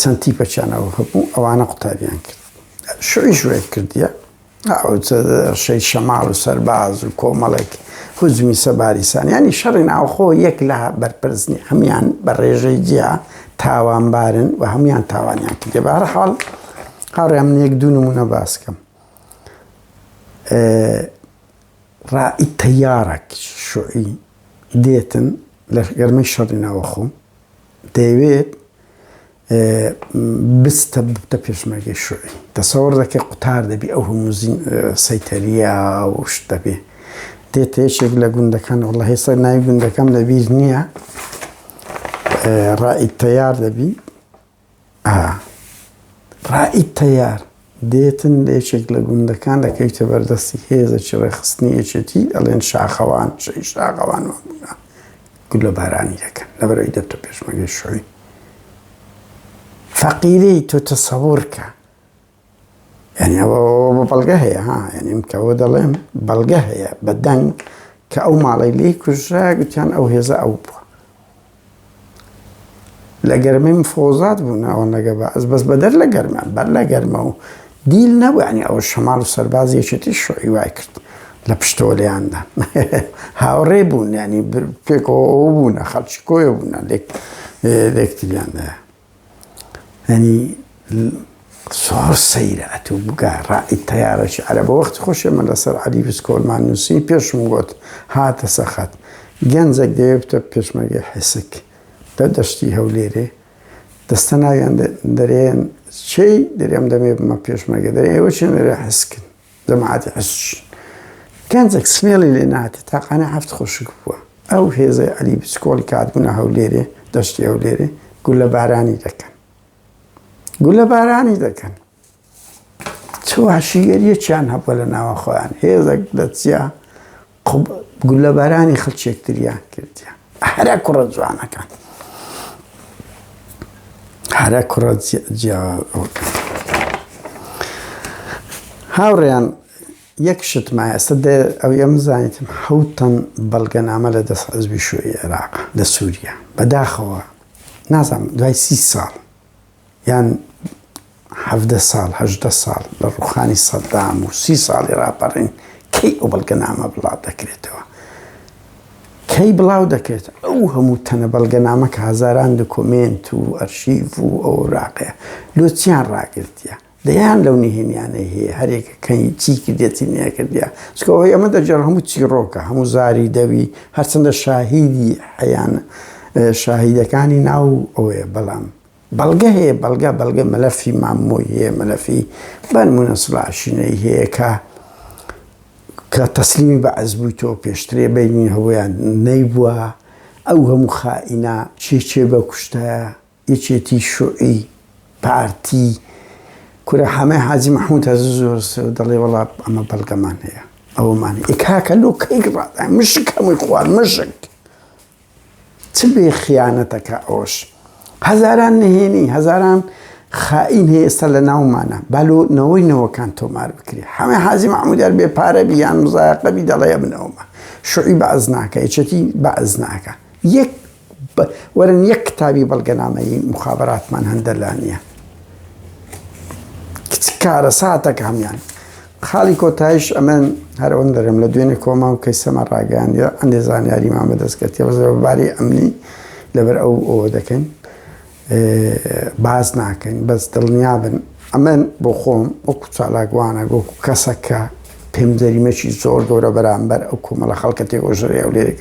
چەند تیپەچیانەوە هەبوو ئەوانە قوتابیان کرد شوی شوێت کردیە شەی شەماڵ و سەرباز و کۆمەڵێک حوزمی سەباریسان ینی شەڕی ناوخۆ یەک لە بەرپرسنی هەمیان بە ڕێژەی جیا تاوانبارن و هەمویان تاوانیان کردێ بەهەرحاڵ هاوڕێم من یەک دوو نمونە باسکەم ڕائی تەیارێک شوعی دێتن لە گەرمەی شەڕی ناوەخۆ دەیەوێت بستە بتە پێشمەرگەی شوعی دەسەوەڕ دەکە قوتار دەبی ئەو هەموو سەیتەریە و شت دەبێ دێتە یەکێک لە گوندەکان وڵڵە هێستا ناوی گوندەکەم لەبیر نییە ڕائی تەیار دەبی ڕائی تەیار دێتن لە یەکێک لە گوندەکان دەکەویتە بەردەستی هێزە چڕێخستنی یەکێتی ئەڵێن شاخەوان شەی شاخەوان وابوونا گولە بارانی دەکەن لەبەرەوەی دەبتە پێشمەرگەی شوعی فەقیرەی تۆ تەسەووڕ کە یعنی ئەوە بەڵگە هەیە یعنی کەەوە دەڵێم بەڵگە هەیە بە دەنگ کە ئەو ماڵی لێی کوژرا گوتیان ئەو هێزە ئەو بووە لە گەرمەی مفۆزات بوون ئەوە نەگە بەس بەدەر لە گەرمان بەر لە گەرمە و دیل نەبوو ینی ئەوە شەماڵ و سەرباز یەکێتی شوعی وای کرد لە پشتەوە لێیاندا هاوڕێ بوون ینی پێکەوە بوونە خەڵکی کۆیە بوونە لێکتیاندا ینی زۆر سەیرە ئەتوو بگا ڕائی تەیارەکی عەرە بە وەختی خۆشێ من لەسەر عەلی بسکۆڵمان نووسی پێشم گوت هاتە سەخەت گەنجێک دەیەوێت بتە پێشمەرگەی حیسک لە دەشتی هەولێرێ دەستە ناویان دەرێن چی دەرێم دەمێ بمە پێشمەرگە دەرێ ئێوە چێن دەرێ حسکن جەماعەتی حسش گەنجێک سمێڵی لێ نهاتێ تاقانە هەفت خۆشک بووە ئەو هێزەی عەلی بسکۆڵی کاتبوونە هەولێرێ دەشتی هەولێرێ گولە بارانی دەکەن گولە بارانی دەکەن چ وحشیگەریەکیان هەبووە لە ناوە خۆیان هێزێک دەچیا گولە بارانی خەڵکێکتریان کردیان هەرە کوڕە جوانەکان هەرە کوڕە جیاوەکان هاوڕێیان یەک شتمایە ئێستا ئەو ئێمە زانیتم 7 بەڵگەنامە لە دەست حیزبی شوعی عێراق لە سووریا بەداخەوە نازانم دوای 30 ساڵ یان 17 ساڵ 18 ساڵ لە ڕووخانی سەدام و 30 ساڵی ڕاپەڕین کەی ئەو بەڵگەنامە بڵاو دەکرێتەوە کەی بڵاو دەکرێت ئەو هەموو تەنە بەڵگەنامە کە هەزاران دکۆمنت و ئەرشیڤ و ئەو ڕاقەیە لۆچیان ڕاگرتیە دەیان لەو نهێنیانەی هەیە هەرێکە کەی چی کردێتی نیە کردیا چکەوەی ئەمە دەجار هەموو چیرۆکە هەموو زاری دەوی هەرچەندە شاهیدی حەیان شاهیدەکانی ناو ئەوەیە بەڵام بەڵگە هەیە بەڵگە مەلەفی مامۆی هەیە مەلەفی بەنمونە سڵاشینەی هەیە کە تەسلیمی بە عەزبووی تۆ پێشترێ بینی هەوەیان نەیبووە ئەو هەموو خائینە چێ بە کوشتە یەکێتی شوعی پارتی کورە هەمەی حاجی مەحموود هەزوو زۆر دەڵێ وەڵا ئەمە بەڵگەمان هەیە ئەوەمانی ئێکاکە لۆ کەیک ڕادای مشک هەمووی خوارد مشک چ بێ خیانەتەکە ئەوش هەزاران نهێنی هەزاران خائین هەیە ئێستا لە ناومانە بالۆنەوەی نەوەکان تۆمار بکری هەمەی حاجی مەحموودیار بێ پارە بی یان مزایقەبی دەڵێ بنەوەمە شوعی بەعز ناکە یەکێتی بەعز ناکە وەرن یەک کتابی بەڵگەنامەی مخابراتمان هەندە لانیە کارە ساتەکە هەمیان خاڵی کۆتایش ئەمەن هەرەوەن دەرم لە دوێنێ کۆما و کەیسەمە ڕاگەاندە ئەندێ زانیاریمان بەدەستکەوتێ بەباری ئەمنی لەبەر ئەوە دەکەین باز ناکەین بەس دڵنیا بن ئەمەن بۆ خۆم وەکو چالاکوانە وەکو کەسەکە پێم جەریمەکی زۆر گەورە بەرامبەر ئەو کۆمەڵە خەڵکە تێگۆژەرێ ئەو لێرێک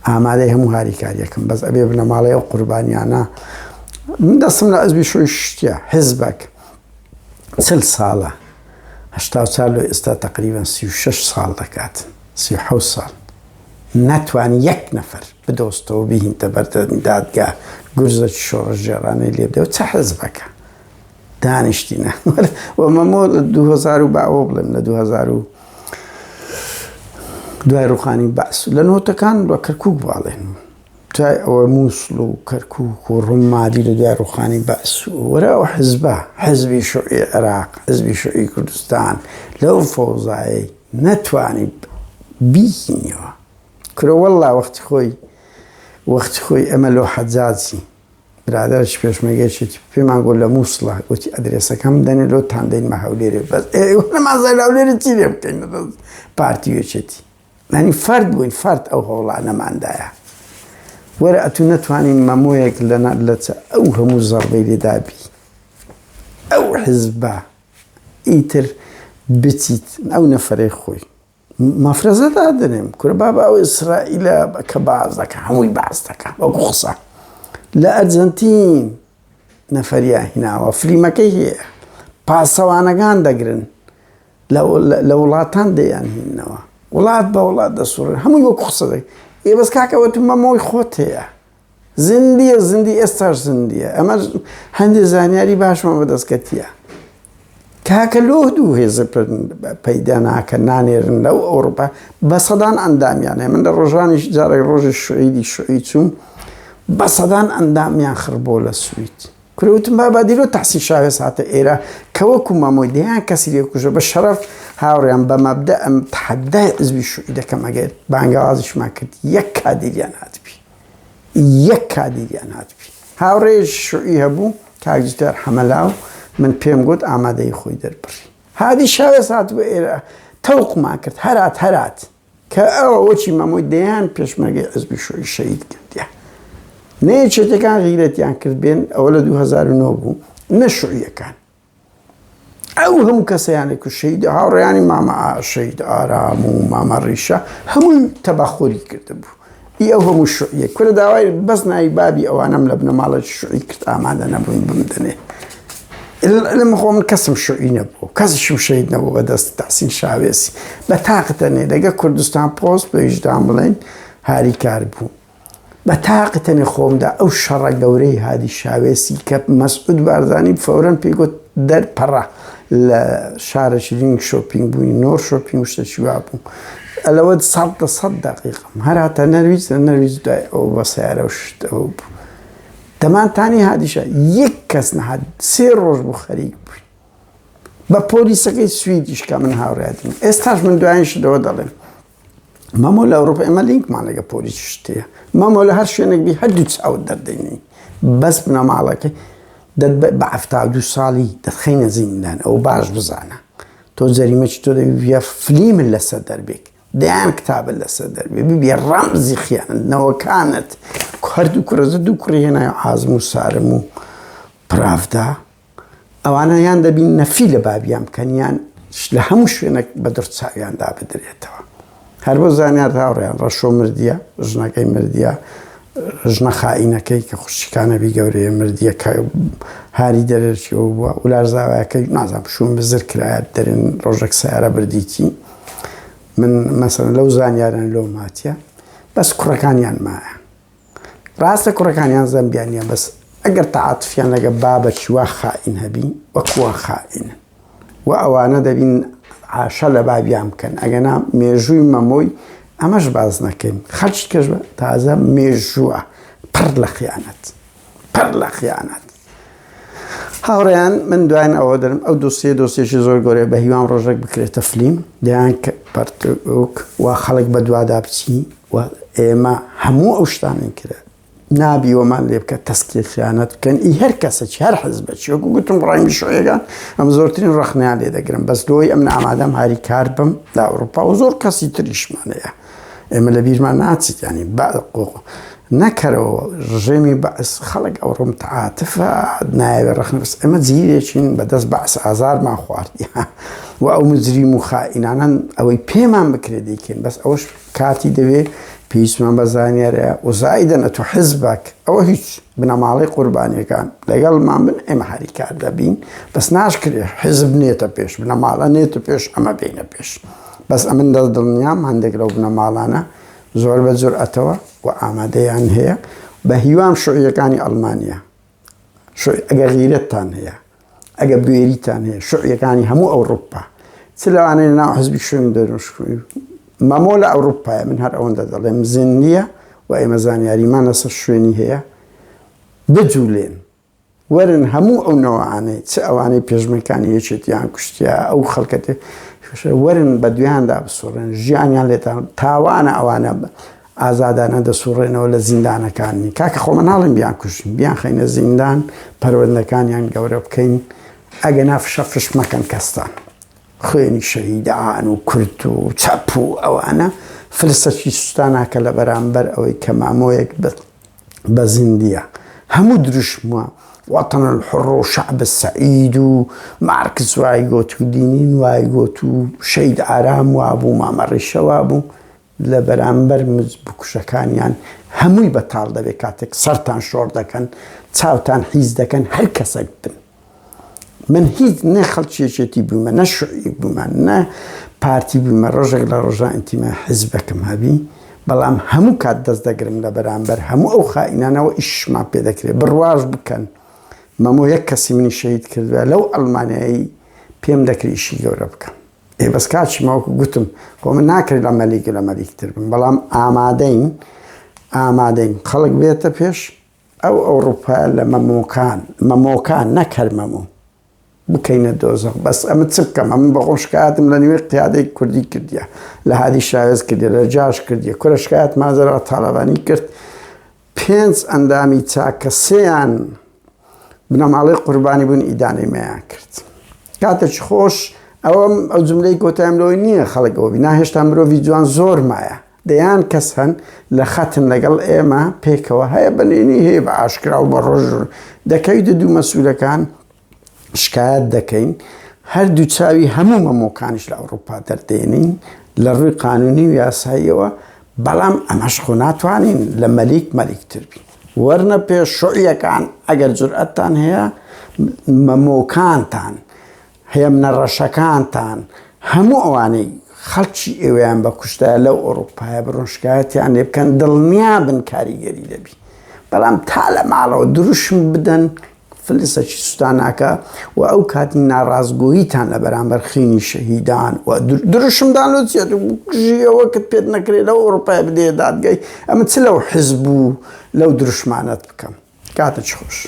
ئامادەی هەموو هاریکاریەکەم بەس ئەبێ بنەماڵەیە و قوربانیانە من دەستم لە ئەزبی شوی شتە حزبەک 40 ساڵە 84 لە ئێستا تقریبا 36 ساڵ دەکات 37 ساڵ ناتوانانی یەک نەفەر بدۆستەوە بهینتە بەردە دادگا گورزەکی شۆڕە ژێڕانەی لێ بدەوە چە حزبەکە دانیشتینە وەمەمۆ لە 2000 باوە بڵێم لە 2000 دوای ڕوخانی بەعس لە نۆتەکان بە کەرکووک باڵێن تای ئەوە مووسڵ و کەرکووک و ڕوومادی لە دوای ڕوخانی بەعس وەرە ئەو حزبە حزبی شوعی عێراق حزبی شوعی کوردستان لەو فەوزایی نەتوانی بیهینەوە کورە وەڵڵا وەختی خۆی ئەمە لۆ حەجاجی برادرش پێشمەگەیشێتی پێمان گۆ لە مووسڵە وتی ئەدرێسەکەم دەنێ لۆ تاندەینمە هەولێرێ بەس نەمازای هەولێرە چی لێ بکەین پارتی وێچێتی معنی فرد بووین فرد ئەو هەوڵانەماندایە وەرە ئەتو نەتوانین مەمۆیەک لە ئەو هەموو زەڕبەی لێدابی ئەو حزبە ئیتر بچیت ئەو نەفەرەی خۆی مەفرەزەدا دەنێم کورە بابا ئەو ئیسرائیلە کە باز دەکە هەمووی باز دەکە وەکو قسە لە ئەرجەنتین نەفەریە هیناوە فلیمەکەی هەیە پاسەوانەکان دەگرن لە وڵاتان دەیان هینەوە وڵات بە وڵات دەسوڕن هەمووی وەکو قسە دەکە بەس کاکەوەت مەمۆی خۆت هەیە زیندی ئێستاش زیندیە ئەمە هەندێک زانیاری باشمان بەدەستکەتیە کاکە لۆ دوو هێزە پەیدا ناکە نانێرن لەو ئەوروپا بە سەدان ئەندامیانە من لە ڕۆژانی جارێک ڕۆژی شوعی چوم بە سەدان ئەندامیان خڕبۆ لە سویت کورەوتم با دیرۆ تەحسین شاوێز هاتە ئێرە کە وەکو مەمۆی دەیان کەسی لێکوژە بە شەرەف هاوڕێیان بە مەبدە ئەم تەحەدای حزبی شوعی دەکەم ئەگەر بانگەوازیشمان کرد یەک کادیریان هاتبی هاوڕێی شوعی هەبوو کاکجدار حەمەلاو من پێم گوت ئامادەی خۆی دەربڕی هادی شاوێز هات بە ئێرە تەوقمان کرد هەرات کە ئەوە وەچی مەمۆی دەیان پێشمەرگەی حزبی شوعی شەهید کردیە نەیەکێتەکان غیرەتیان کرد بێن ئەوە لە 2009 بوو نەشوعیەکان ئەو هەموو کەسەیانێک و شەهید هاوڕێیانی مامە شەهید ئارام و مامە ڕیشە هەمووی تەباخۆری کرده بوو ئەو هەموو شوعیە کورە داوای بەس ناوی بابی ئەوانەم لە بنەماڵەی شوعی کرد ئامادە نەبووین بمدنێ لەمە خۆ من کەسم شوعی نەبوو کەسیشم شەهید نەبوو بەدەست تەحسین شاوێزی بە تاقەتەنێ لەگە کوردستان پۆست بە ویژدان بڵێن هاریکار بوو بە تاقەتەنێ خۆمدا ئەو شەڕە گەورەی هادی شاوێسی کە مەسعود بارزانی فەورەن پێی گوت دەرپەڕە لە شارە شیرین شۆپینگ بووی نۆر شۆپینگ شتێکی وا بوو ئەلەوە 100 دقیقم هەراتە نەرویست دوای ئەو بە سیارە و شتەوە بوو دەمانتانی هادیشە یەک کەس نەهات 3 ڕۆژ بوو خەریک بووین بە پۆلیسەکەی سویدیش کە من هاوڕێتم ئێستاش من دوایشتەوە دەڵێم مەمۆ لە ئەوروپا ئێمە لینکمان لەگە پۆلیس شتەیە مەمۆ لە هەر شوێنێک بی هەردوو چاوت دەردەینی بەس بنەماڵەکەی بە 72 ساڵی دەتخەینە زیندان ئەو باش بزانە تۆ جەریمەکی تۆ دەبی فلیمت لەسەر دەربێک دەیان کتابە لەسەر دەربێ ببێ ڕەمزی خیانەتنەوەکانت هەردوو کوڕەزە دوو کوڕی هێنای عازم و سارم و پرافدا ئەوانە یان دەبین نەفی لە بابیان بکەن یان لە هەموو شوێنێک بە دوورچاویاندا بدرێتەوە هەر بۆ زانیار هاوڕێیان ڕەشۆ مردیە ژنەکەی مردیە ژنە خائینەکەی کە خوشکانەبی گەورەیە مردیە کە هاری دەرەرچیەوە بووە و لارزاوایەکەی نازانم شوم بزر کرایەت دەرن ڕۆژێک سیارە بردیتی من مەسەڵەن لەو زانیاران لەو ماتیە بەس کوڕەکانیان مایە ڕاستە کوڕەکانیان زەمبیانە بەس ئەگەر تەعاتفیان لەگە بابەکی وا خائین هەبی وەکووا خائینن و ئەوانە دەبین عاشە لە بابیان بکەن ئەگەنا مێژووی مەمۆی ئەمەش باز نەکەین خەڵکی کەش تازە مێژووە پڕ لە خیانەت هاوڕێیان من دوایین ئەوە دەرم ئەو دۆسیێکی زۆر گۆرەیە بە هیوام ڕۆژێک بکرێتە فلیم دەیان کە پەرتوک وا خەڵک بە دوادا بچی و ئێمە هەموو ئەو شتانین کرد نابی وەمان لێ بکە تەسکی خیانەت بکەن ئی هەر کەسەی هەر حزبەکی وەکو گوتم ڕای شوێگان ئەم زۆرترین ڕەخنیان لێ دەگرم بەس دۆی ئەم ئامادەم هاری کار بم لە ئەوروپا و زۆر کەسی تریشمانەیە ئێمە لە بیرمان ناچیت ینی نەکەرەوە ڕژێمی بەعس خەڵک ئەوڕۆم تەعاتفە نایەوێ ڕەخنە بەس ئەمە جیرێکین بەدەست بەعس ئازارمان خواردی و ئەو مجریم و خائینانان ئەوەی پێمان بکرێ دەیکەین بەس ئەوەش کاتی دەوێ پێویستمان بە زانیاریە و زایدەنە تو حزبك ئەوە هیچ بنەماڵەی قوربانیەکان لەگەڵمان بن ئێمە هەری کار دەبین بەس ناشکرێ حزب نێتە پێش بنەماڵە نێتە پێش ئەمە بینە پێش بەس ئەمن دەست دڵنیام هەندێک لەو بنەماڵانە زۆر بە جورئەتەوە و ئامادەیان هەیە بە هیوام شوعیەکانی ئەڵمانیا ئەگەر غیرەتتان هەیە ئەگە بوێریتان هەیە شوعیەکانی هەموو ئەوروپا چ لەوانەیە ناو حزبی شوێن دەروشکوی مەمۆ لە ئەوروپایە من هەر ئەوەندە دەڵێم زین نییە و ئێمە زانیاریمان لەسەر شوێنی هەیە بجوولێن وەرن هەموو ئەو نەوەوانەی چ ئەوانەی پێشمەکانی یەکێتیان کوشتیا ئەو خەڵکەتێ وەرن بە دویاندا بسوڕێن ژیانیان لێتان تاوانە ئەوانە ئازادانە دەسوڕێنەوە لە زیندانەکانی کاکە خۆمە ناڵێن بیان کوشتن بیان خەینە زیندان پەروەردەکانیان گەورە بکەین ئەگە نافشە فش مەکەن کەستان خوێنی شەهیدان و کورت و چەپ و ئەوانە فلسەکی سوستاناکە لە بەرامبەر ئەوەی کە مامۆیەک بە زیندیە هەموو دروشموە وطن الحر و شعب السعید و مارکس وای گوت و دینین وای گوت و شەید ئارام وابوو مامەڕیشە وابوو لە بەرامبەر بکوشەکانیان هەمووی بەتاڵ دەبێت کاتێک سەرتان شۆڕ دەکەن چاوتان حیز دەکەن هەر کەسێک بن من هیچ نە خەڵکیەکێتی بوومە نە شوعی بوومە نە پارتی بوومە ڕۆژێک لە ڕۆژان ئینتیمە حیزبەکەم هەبی بەڵام هەموو کات دەست دەگرم لە بەرامبەر هەموو ئەو خائینانەوە ئیشمان پێ دەکرێت بڕواژ بکەن مەمۆ یەک کەسی منی شەهید کردووە لەو ئەڵمانیایی پێم دەکرێت ئیشی گەورە بکەم بەس کاچی ماوەکو گوتم خۆ من ناکرێت لە مەلیک لە مەلیکتر بم بەڵام ئامادەین خەڵک بێتە پێش ئەو ئەوروپا لە مەمۆکان نەکەر مەمۆ بکەینە دۆزەق بەس ئەمە چ بکەم ئەمە بە خۆشکاتم لە نوێ قیادەی کوردی کردیە لە هادی شاوێز کردی لە جاش کردیە کورە شکایەت مازەرەوە تاڵەبانی کرد 5 ئەندامی چاکە 3یان بنەماڵەی قوربانی بوون ئیدانەی مەیان کرد کاتێک خۆش ئەو جملەی کۆتایم لەوەی نییە خەڵکەوە بی ناهێشتا مرۆڤی جوان زۆر مایە دەیان کەس هەن لە خەتن لەگەڵ ئێمە پێکەوە هەیە بنێنی هەیە بە ئاشکرا و بە ڕۆژ دەکەی دوو مەسوولەکان شکایەت دەکەین هەردوو چاوی هەموو مەمۆکانیش لە ئەوروپا دەردێنین لە ڕووی قانونی و یاساییەوە بەڵام ئەمەش خۆ ناتوانین لە مەلیکتر بین وەرنە پێش شوعیەکان ئەگەر جورئەتتان هەیە مەمۆکانتان هەیە منەڕەشەکانتان هەموو ئەوانەی خەڵکی ئێوەیان بە کوشتایە لەو ئەوروپایە بڕۆن شکایەتیان لێ بکەن دڵنیا بن کاریگەری دەبی بەڵام تا لە ماڵەوە دروشم بدەن فلسەکی سوستاناکە و ئەو کاتی ناڕازگۆییتان لە بەرامبەر خینی شەهیدان و دروشمدان لۆچێت ژیەوەکت پێت نەکرێت لەو ئەوروپای بدێ دادگەی ئەمە چ لەو حیزب و لەو دروشمانەت بکەم کاتە چ خۆش